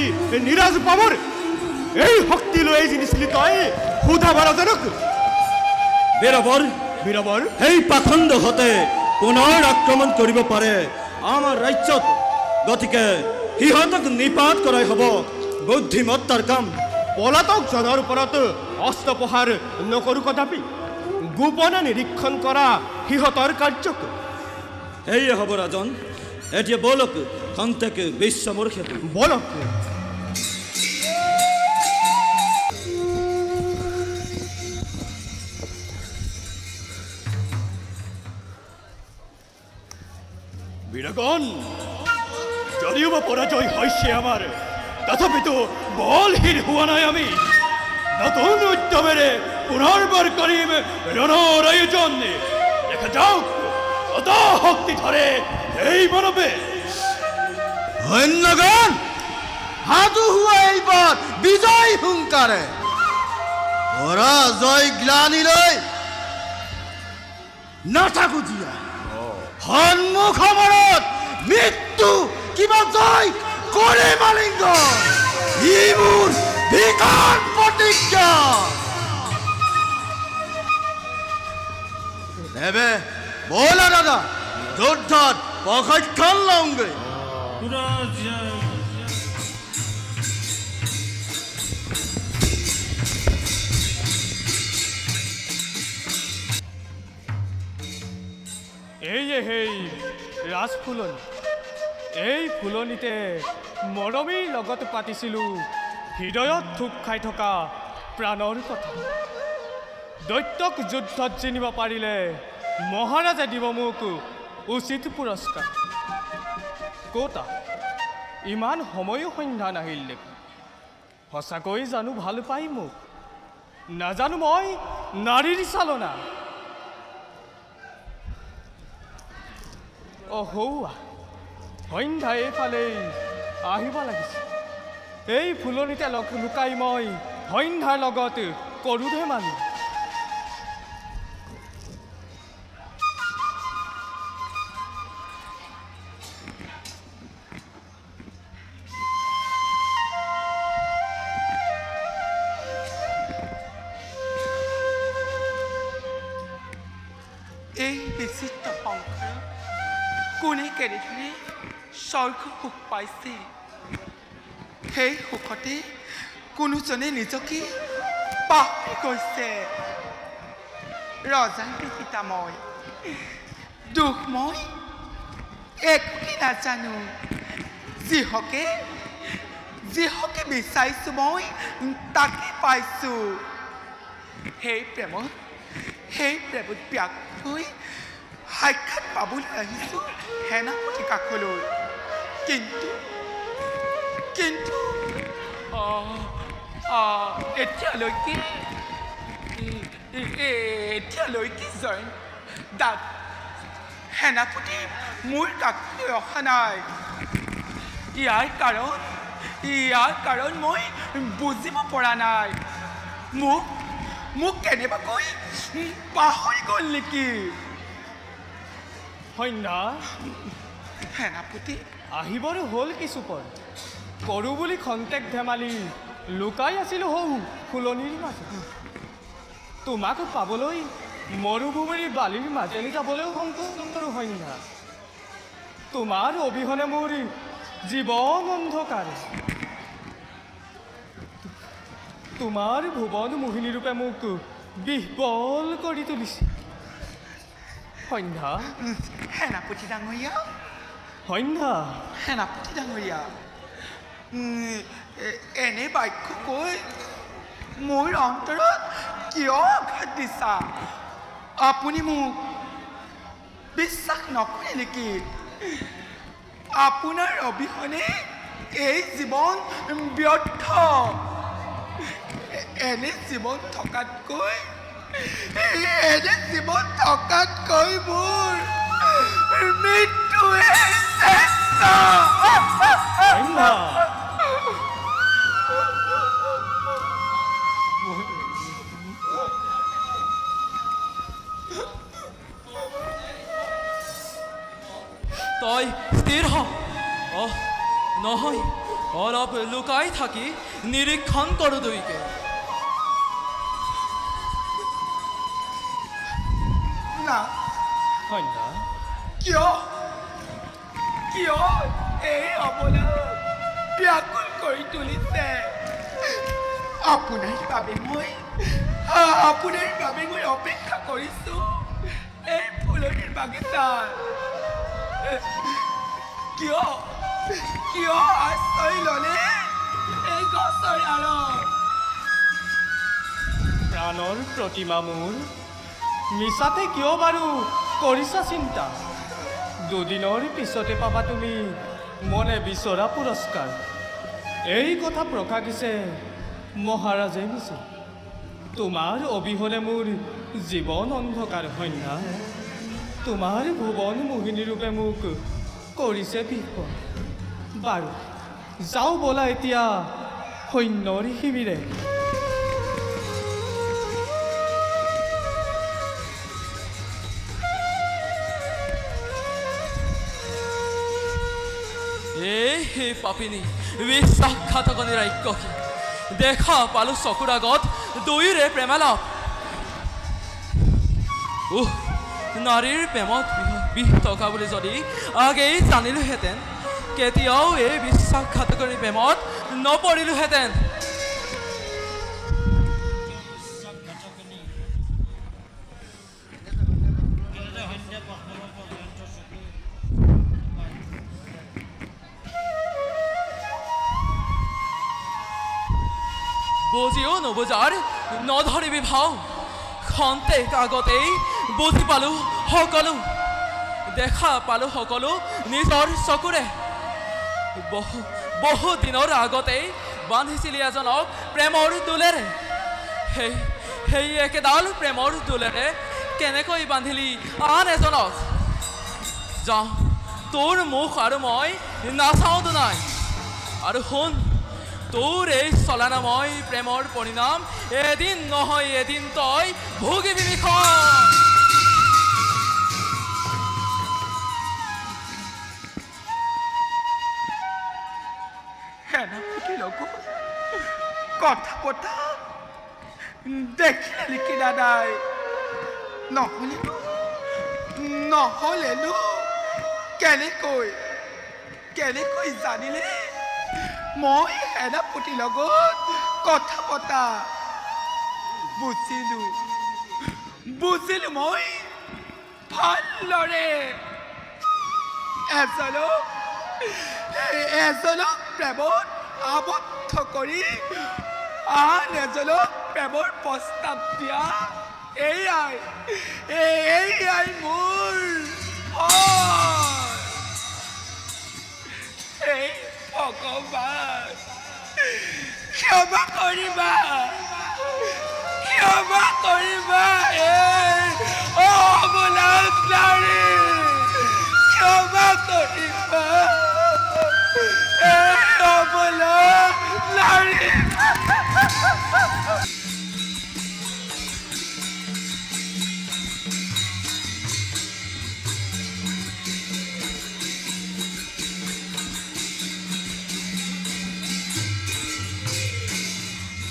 নিৰাজ পামৰ এই শক্তি লৈ জিনিসলি তই সুধা ভাৰতক বীৰবৰ বীৰবৰ এই পাখণ্ড হতে পুনৰ আক্ৰমণ কৰিব পাৰে আমাৰ ৰাজ্যত গতিকে সিহঁতক নিপাত কৰাই হ'ব বুদ্ধিমত্তাৰ কাম পলাতক জনৰ ওপৰত অস্ত্ৰ প্ৰহাৰ নকৰো কদাপি গোপনে নিৰীক্ষণ কৰা সিহঁতৰ কাৰ্যক এয়ে হ'ব ৰাজন এতিয়া বলক খন্তেক বিশ্ৰামৰ হেতু বলক বীৰগণ যদিও বা পৰাজয় হৈছে আমাৰ তথাপিতো বলহীন হোৱা নাই আমি নতুন উদ্যমেৰে পুনৰবাৰ কৰিম ৰণৰ আয়োজন দেখা যাওক কত শক্তি ধৰে এই মানৱে সৈন্যগণ হাতু হুৱা এইবাৰ বিজয় হুংকাৰে পৰাজয় গ্লানিলৈ নাথাকো দিয়া সন্মুখ সমৰত মৃত্যু কিবা জয় কৰে মালিংগ ই মোৰ বিকাশ প্ৰতিজ্ঞা দেৱে বলা দাদা যুদ্ধত প্ৰশিক্ষণ লওঁগৈ এই ৰাজফুলনি এই ফুলনিতে মৰমীৰ লগত পাতিছিলোঁ হৃদয়ত থুপ খাই থকা প্ৰাণৰ কথা দৈত্যক যুদ্ধত জিনিব পাৰিলে মহাৰাজে দিব মোক উচিত পুৰস্কাৰ ক'তা ইমান সময়ো সন্ধ্যা নাহিল দেখোন সঁচাকৈ জানো ভাল পাই মোক নাজানো মই নাৰীৰ চালনা অহৌৱা সন্ধ্যা এইফালে আহিব লাগিছে এই ফুলনিতে লুকাই মই সন্ধ্যাৰ লগত কৰোঁ ধেমালি এই বিচিত্ৰ সংসাৰ কোনে কেনেদৰে স্বৰ্গ সুখ পাইছে সেই সুখতে কোনোজনে নিজকে পাহৰি গৈছে ৰজাৰ পিতা মই দুখ মই একোকে নাজানো যিহকে বিচাৰিছো মই তাকে পাইছো সেই প্ৰেমত ব্যাকুল হৈ সাক্ষাৎ পাবলৈ আহিছো সেনাপতি কাষলৈ কিন্তু এতিয়ালৈকে জয়ন দাদ সেনাপতি মোৰ কাষলৈ অহা নাই ইয়াৰ কাৰণ মই বুজিব পৰা নাই মোক কেনেবাকৈ পাহৰি গ'ল নেকি সন্ধ্যা সেনাপতি আহিবৰ হ'ল কিছুপৰ কৰোঁ বুলি খন্তেক ধেমালি লুকাই আছিলোঁ হৌ ফুলনিৰ মাজত তোমাক পাবলৈ মৰুভূমিৰ বালিৰ মাজেদি যাবলৈও সংকোচ কৰোঁ সন্ধ্যা তোমাৰ অবিহনে মোৰ জীৱন অন্ধকাৰ তোমাৰ ভুৱন মোহিনী ৰূপে মোক বিহ্বল কৰি তুলিছে সন্ধ্যা সেনাপতি ডাঙৰীয়া সেনাপতি ডাঙৰীয়া এনে বাক্য কৈ মোৰ অন্তৰত কিয় আঘাত দিছা আপুনি মোক বিশ্বাস নকৰে নেকি আপোনাৰ অবিহনে এই জীৱন ব্যৰ্থ এনে জীৱন থকাতকৈ মোৰ মৃত্যুৱে তই স্থিৰ হ নহয় অলপ লুকাই থাকি নিৰীক্ষণ কৰোঁ দুইকে। না কন্যা কিয় কিয় এই অবলা ব্যাকুল কৰি তুলিছে? আপোনাৰ বাবে মই অপেক্ষা কৰিছো এই ফুলনিৰ বাগিচাত। কিয় কিয় আশ্ৰয় ল'লে এই গছৰ আঁৰত? প্ৰাণৰ প্ৰতিমা মোৰ, মিছাতে কিয় বাৰু কৰিছা চিন্তা? দুদিনৰ পিছতে পাবা তুমি মনে বিচৰা পুৰস্কাৰ। এই কথা প্ৰকাশিছে মহাৰাজে নিছে। তোমাৰ অবিহনে মোৰ জীৱন অন্ধকাৰ সন্ধ্যা। তোমাৰ ভুৱন মোহিনী ৰূপে মোক কৰিছে বিপদ। বাৰু যাওঁ ব'লা এতিয়া সৈন্যৰ শিবিৰে। হে পাপিনী বিশ্বাসঘাতকনি ৰাক্ষসী, দেখা পালো চকুৰ আগত দুয়োৰে প্ৰেমালাপ। নাৰীৰ প্ৰেমত বিষ থকা বুলি যদি আগেই জানিলোহেঁতেন, কেতিয়াও এই বিশ্বাসঘাতকনি প্ৰেমত নপৰিলোহেঁতেন। বুজিও নবুজাৰ নধৰিবি ভাও, খন্তেক আগতেই বুজি পালো সকলো, দেখা পালো সকলো নিজৰ চকুৰে। বহু দিনৰ আগতেই বান্ধিছিলি এজনক প্ৰেমৰ দোলেৰে। সেই একেডাল প্ৰেমৰ দোলেৰে কেনেকৈ বান্ধিলি আন এজনক? যাওঁ, তোৰ মুখ আৰু মই নাচাওঁ নাই। আৰু শুন, তোৰ এই চলানাময় প্ৰেমৰ পৰিণাম এদিন নহয় এদিন তই ভুগিবি বিষয়। সেনাপতি লগত কথা পতা দেখিলে নেকি দাদাই? নহ'লেনো কেনেকৈ জানিলে মই সেনাপতিৰ লগত কথা পতা? বুজিলো মই ভালদৰে। এজনক প্ৰেমত আবদ্ধ কৰি আন এজনক প্ৰেমৰ প্ৰস্তাৱ দিয়া, এয়াই মোৰ এই ভগৱান, ক্ষমা কৰিবা অবলাক নাৰী, ক্ষমা কৰিবা অবলাক নাৰী।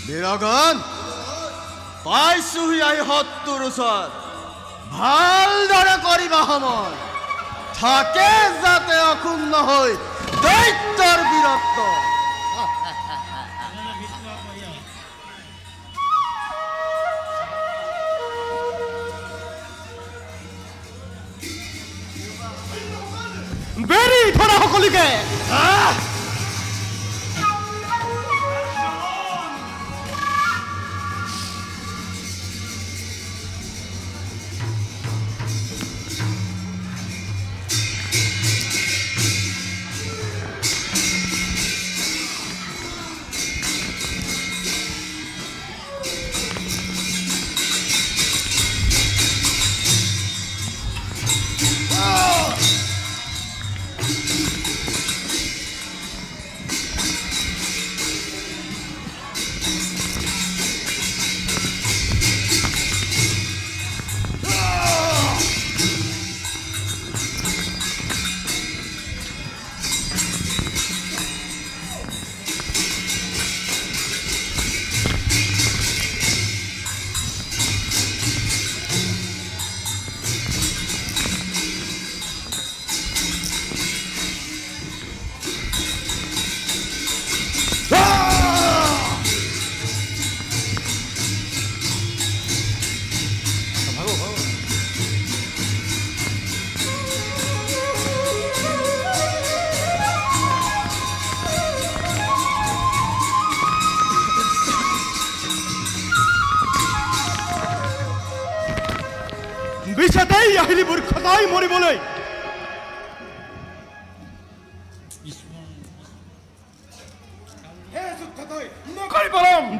বীৰগণ, পাইছোহি আহি শত্ৰুৰ ওচৰত। ভালদৰে কৰিবা সময়, থাকে যাতে অক্ষুণ্ণ হৈ দৈত্যৰ বীৰত্ব। বেৰি ধৰা সকলোকে। বিষেতেই আহিলি মূৰ্খতাই মৰিবলৈ।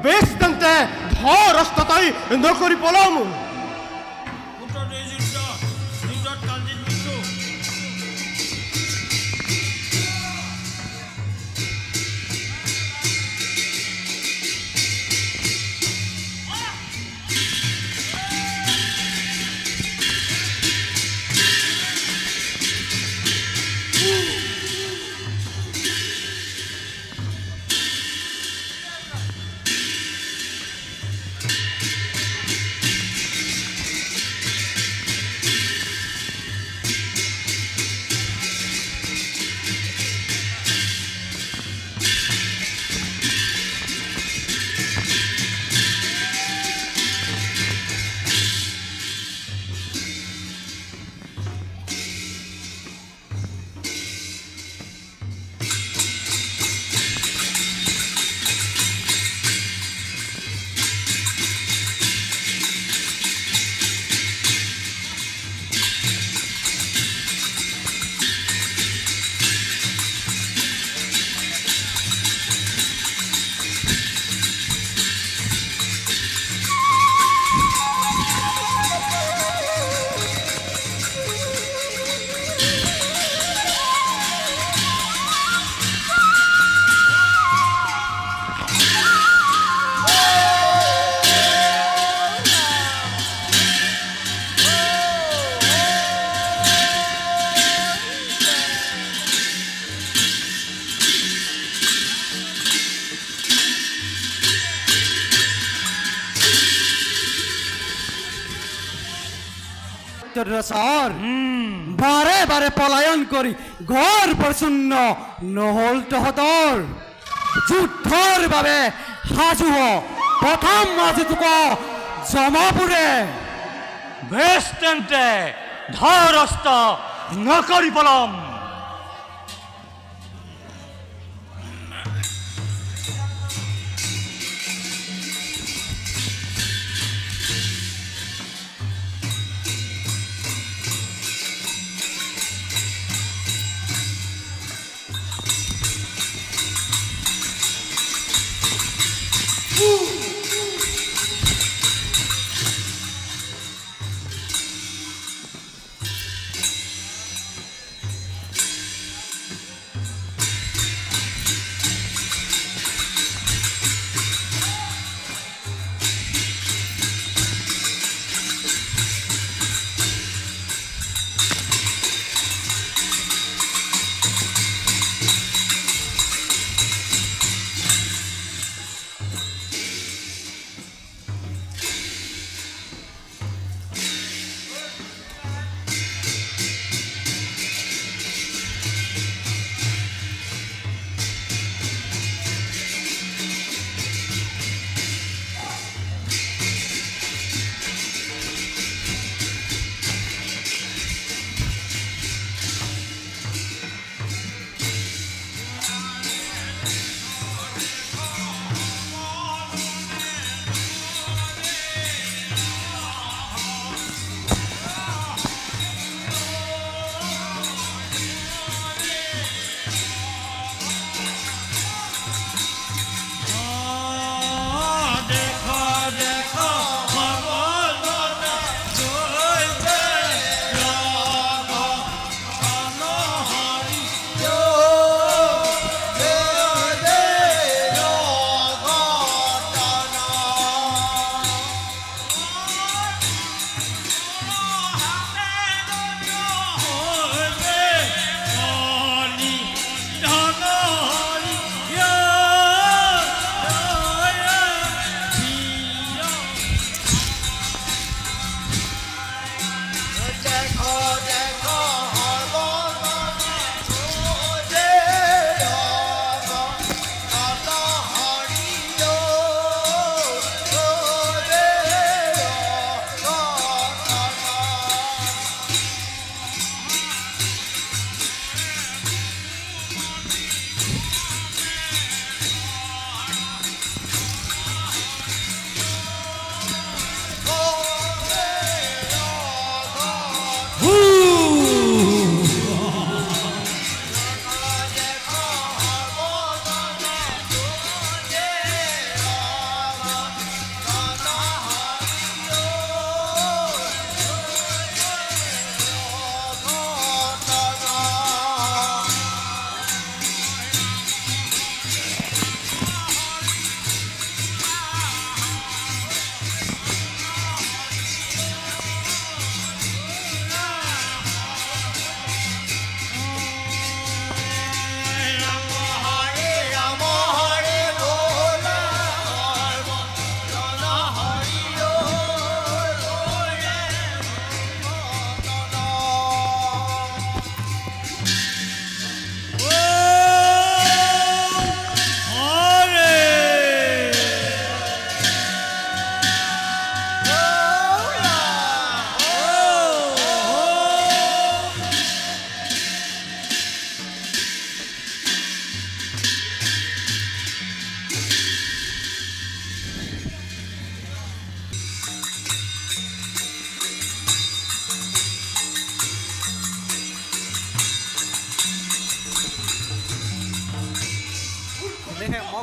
বেশ তেন্তে ধৰ অস্ততাই নকৰি পলম। বাৰে বাৰে পলায়ন কৰি ঘৰ পৰিচ্ছন্ন নহল তহঁতৰ। যুদ্ধৰ বাবে সাজু হ, প্ৰথম মাজুটোক জমাপুৰে। বেশ তেন্তে ধৰ অস্ত্ৰ নকৰি পলম।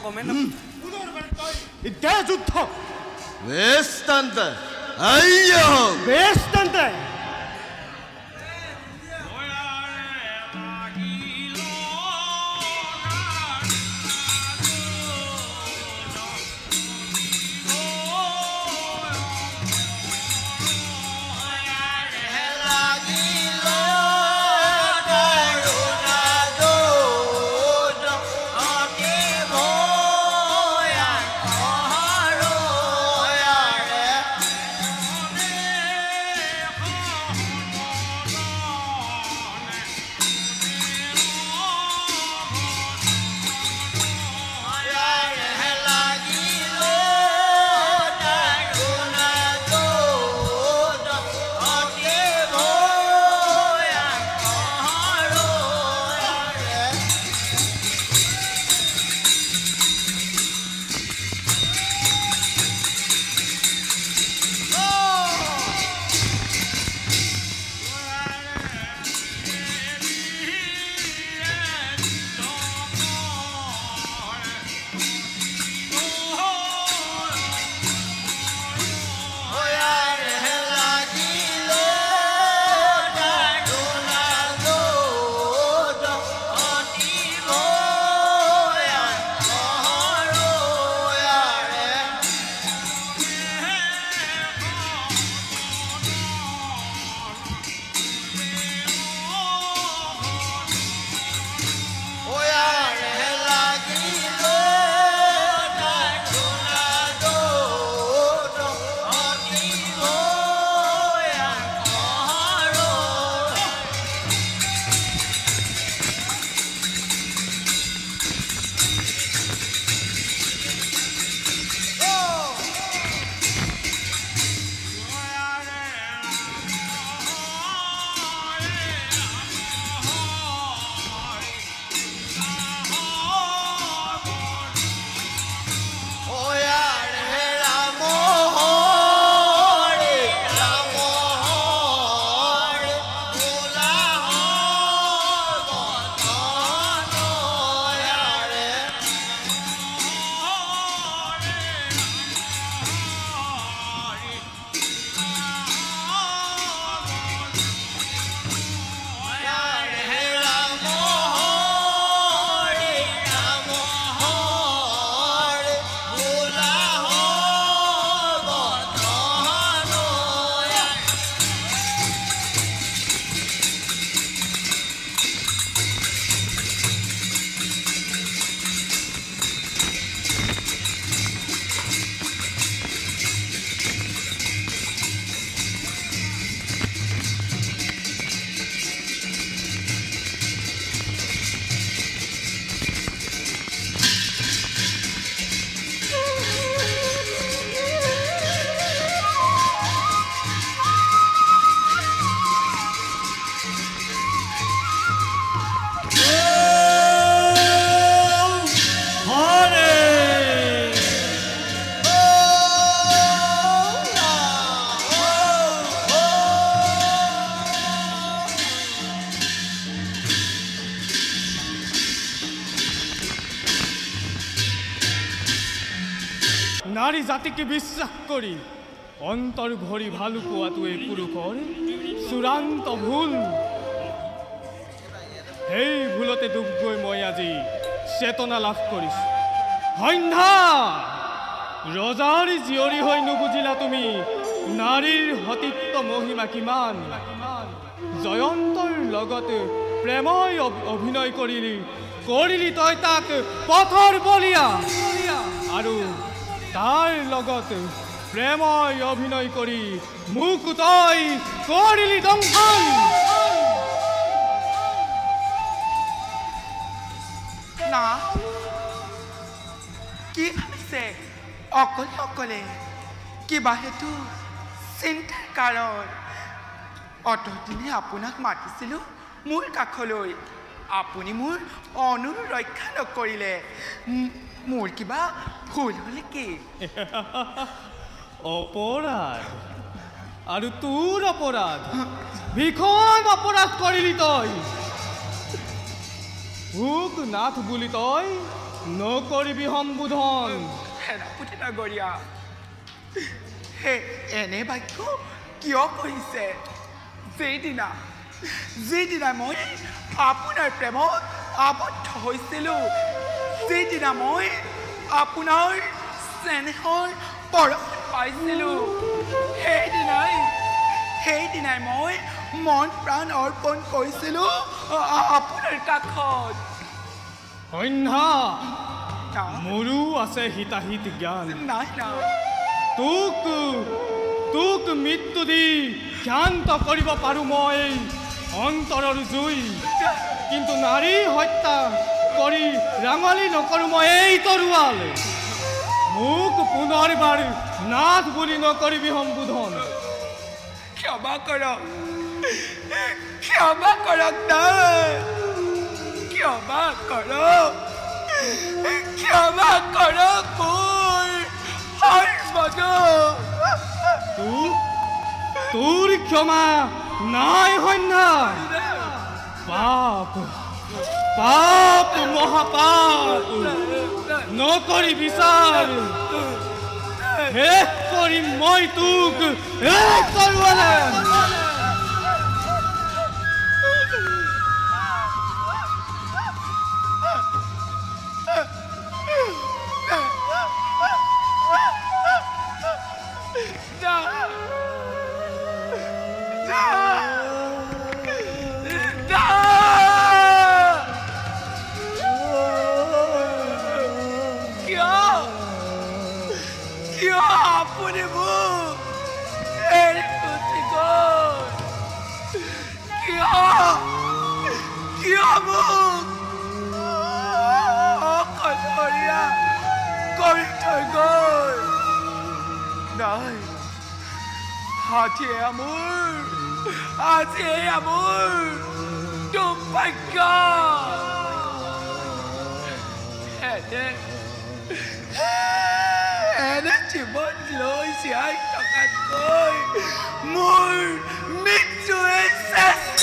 গমে এতিয়া যুদ্ধ বেশ তেন্তে আইয়া হোক বেশ তেন্তে নারী জাতিকে বিশ্বাস কৰি অন্তৰ ভৰি ভালু পোৱাটো এই পুৰুষৰ চূড়ান্ত ভুল। সেই ভুলতে ডুব গৈ মই আজি চেতনা লাভ কৰিছোঁ। সন্ধ্যা ৰজাৰ জীয়ৰী হৈ নুবুজিলা তুমি নাৰীৰ সতীত্ব মহিমা কিমান। জয়ন্তৰ লগত প্ৰেমই অভিনয় কৰিলি তই তাক পথৰ বলিয়া আৰু তাৰ লগত প্ৰেমই অভিনয় কৰি মোক তই কৰিলি দংশন। না কি ভাবিছে অকলে অকলে কিবা হেতু চিন্তাৰ কাৰণ। অতদিনে আপোনাক মাতিছিলোঁ মোৰ কাষলৈ, আপুনি মোৰ অনুৰোধ ৰক্ষা নকৰিলে। মোৰ কিবা ভুল হ'লে কি? অপৰাধ আৰু তোৰ অপৰাধ, ভীষণ অপৰাধ কৰিলি তই। ভোগ নাথ বুলি তই নকৰিবি সম্বোধন। সেনাপতি নগৰীয়া এনে বাক্য কিয় কৈছে? যিদিনা মই আপোনাৰ প্ৰেমত আবদ্ধ হৈছিলোঁ, যিদিনা মই আপোনাৰ স্নেহৰ পৰশ পাইছিলোঁ, সেইদিনাই মই মন প্ৰাণ অৰ্পণ কৰিছিলোঁ আপোনাৰ কাষত। সন্ধ্যা মোৰো আছে হিতাহিত জ্ঞান। তোক মৃত্যু দি ক্ষান্ত কৰিব পাৰোঁ মই অন্তৰৰ জুই, কিন্তু নাৰী হত্যা কৰি ৰাঙালী নকৰোঁ মই এই তৰোৱাল। মোক পুনৰবাৰ নাথ বুলি নকৰিবি সম্বোধন। ক্ষমা কৰক ক্ষমা কৰক মোৰ সৰ্বদ। তোৰ ক্ষমা নাই সন্ধ্যা। পাপ মহাপাপ নকৰি বিচাৰ। শেষ কৰিম মই তোক শেষ কৰোৱালে। আপুনি মোক এৰি গুচি গ'ল? কিয় মোক অকলশৰীয়া কৰি থৈ গ'ল? নাই, আজি মোৰ দুৰ্ভাগ্য। এনে জীৱন লৈ জীয়াই থকাতকৈ মোৰ মৃত্যুৱে শ্ৰেষ্ঠ।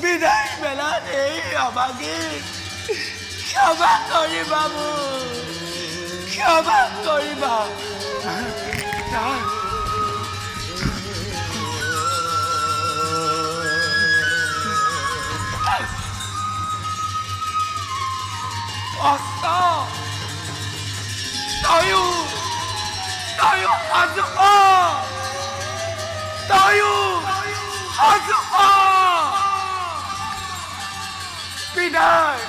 বিদায় বেলাত এই অভাগীক ক্ষমা কৰিবা, ক্ষমা কৰিবা। তয়ো সাজু বিদায়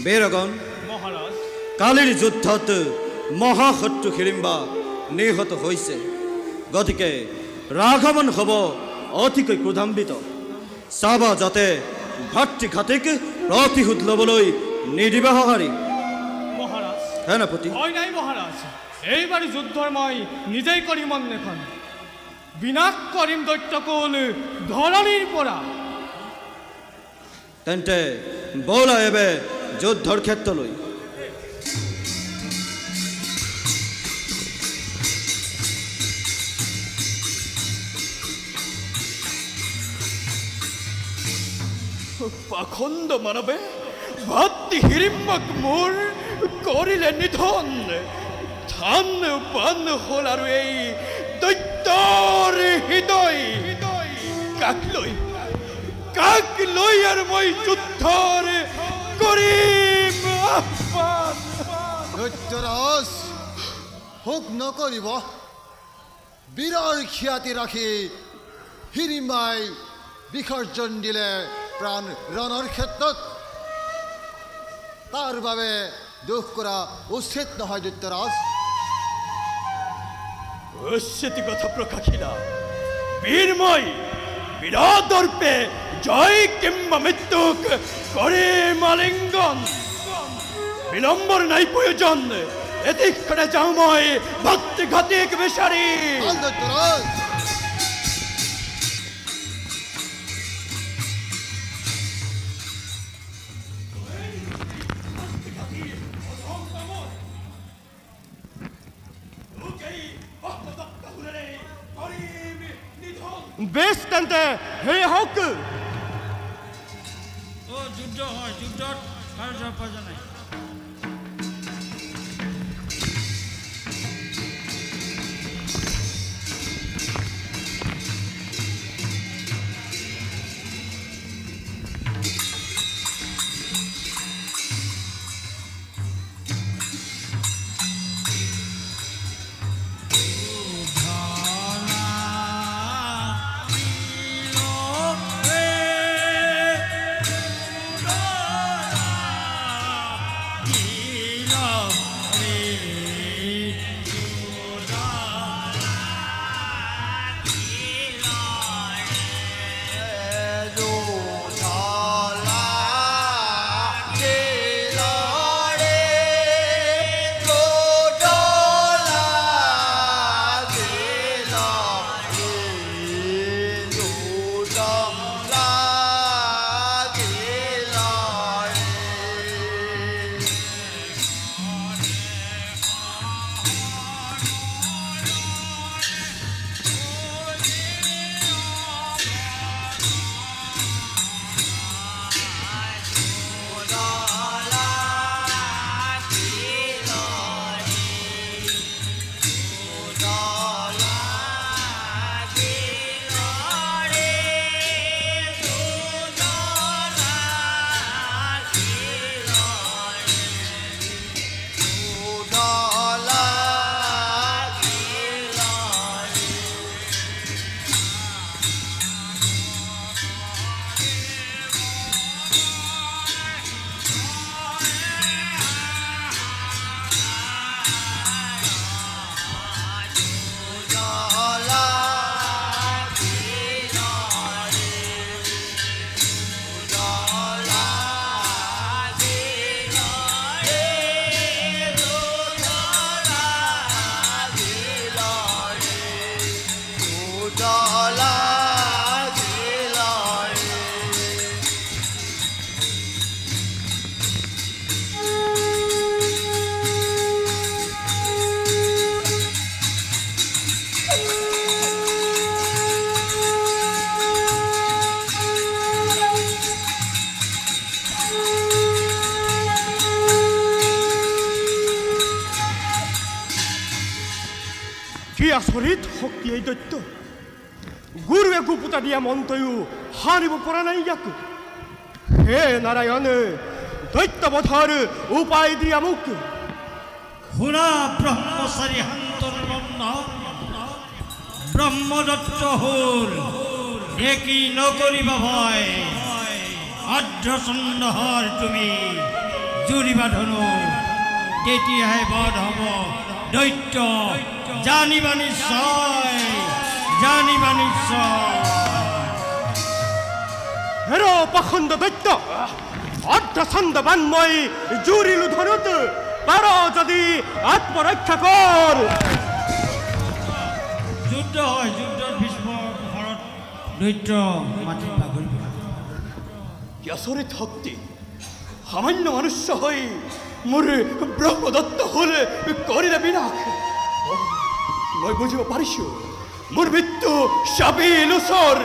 বেৰগণ কালিৰ যুদ্ধত মহাশত্ৰু হিড়িম্বা নিহত হৈছে, গতিকে ৰাঘৱন হ'ব অতিকৈ ক্ৰোধান্বিত। চাবা যাতে ভাতৃঘাতিক প্ৰতিশোধ ল'বলৈ নিদিবা সঁহাৰি। সেনাপতি হয় নাই মহাৰাজ, এইবাৰ যুদ্ধৰ মই নিজেই কৰিম অন্বেষণ। বিনাশ কৰিম দৈত্যকুল ধৰণীৰ পৰা। তেন্তে বলা এবে যুদ্ধৰ ক্ষেত্ৰলৈ। পাখণ্ড মানৱে ভাতৃ হিড়িম্বক মোৰ কৰিলে নিধন ধান বান হ'ল আৰু এই দৈত্যৰ হৃদয় কাক লৈ আৰু মই যুদ্ধৰ কৰিম আহ্বান দৈত্যৰাজ শোক নকৰিব বীৰৰ খ্যাতি ৰাখি হিৰিম্বাই বিসৰ্জন দিলে প্ৰাণ ৰণৰ ক্ষেত্ৰত তাৰ বাবে দুখ কৰা উচিত নহয় দৈত্যৰাজ উচিত কথা প্ৰকাশিলা বীৰময় বিৰাদৰ্পে জয় কিম্বা মৃত্যুক কৰিম আলিংগন বিলম্বৰ নাই প্ৰয়োজন এদিকখনে যাওঁ মই ভক্তি ঘাতিক বিচাৰি দৈত্যৰাজ বেশ তেন্তে হে হওক যুদ্ধ হয় যুদ্ধত কাৰো যাব পৰা নাই কি আচৰিত শক্তি এই দৈত্য গুৰুৱে গুপুতা দিয়া মন্ত্ৰয়ো হাৰিব পৰা নাই ইয়াক হে নাৰায়ণ দৈত্যবধৰ উপায় দিয়া মোক শুনা ব্ৰহ্মচাৰী শান্তৰ বন্ধ ব্ৰহ্মদত্ত হ'ল দেখি নকৰিবা ভয় অৰ্ধচন্দ্ৰহৰ তুমি জুৰিবা ধনু তেতিয়াহে বধ হ'ব দৈত্য জানিবা নিশ্চয় হেৰ পাখণ্ড দৈত্য অৰ্ধচন্দ্ৰবান মই জুৰিলো ধনুত পাৰ যদি আত্মৰক্ষা কৰ যুদ্ধ হয় যুদ্ধত ভীষ্মৰ ঘৰত দৈত্য মাটিত বাগৰি কি আচৰিত শক্তি সামান্য মনুষ্য হৈ মোৰ ব্ৰহ্মদত্ত হ'ল কৰিলে বিনাশ মই বুজিব পাৰিছো মোৰ মৃত্যু চাবিল ওচৰ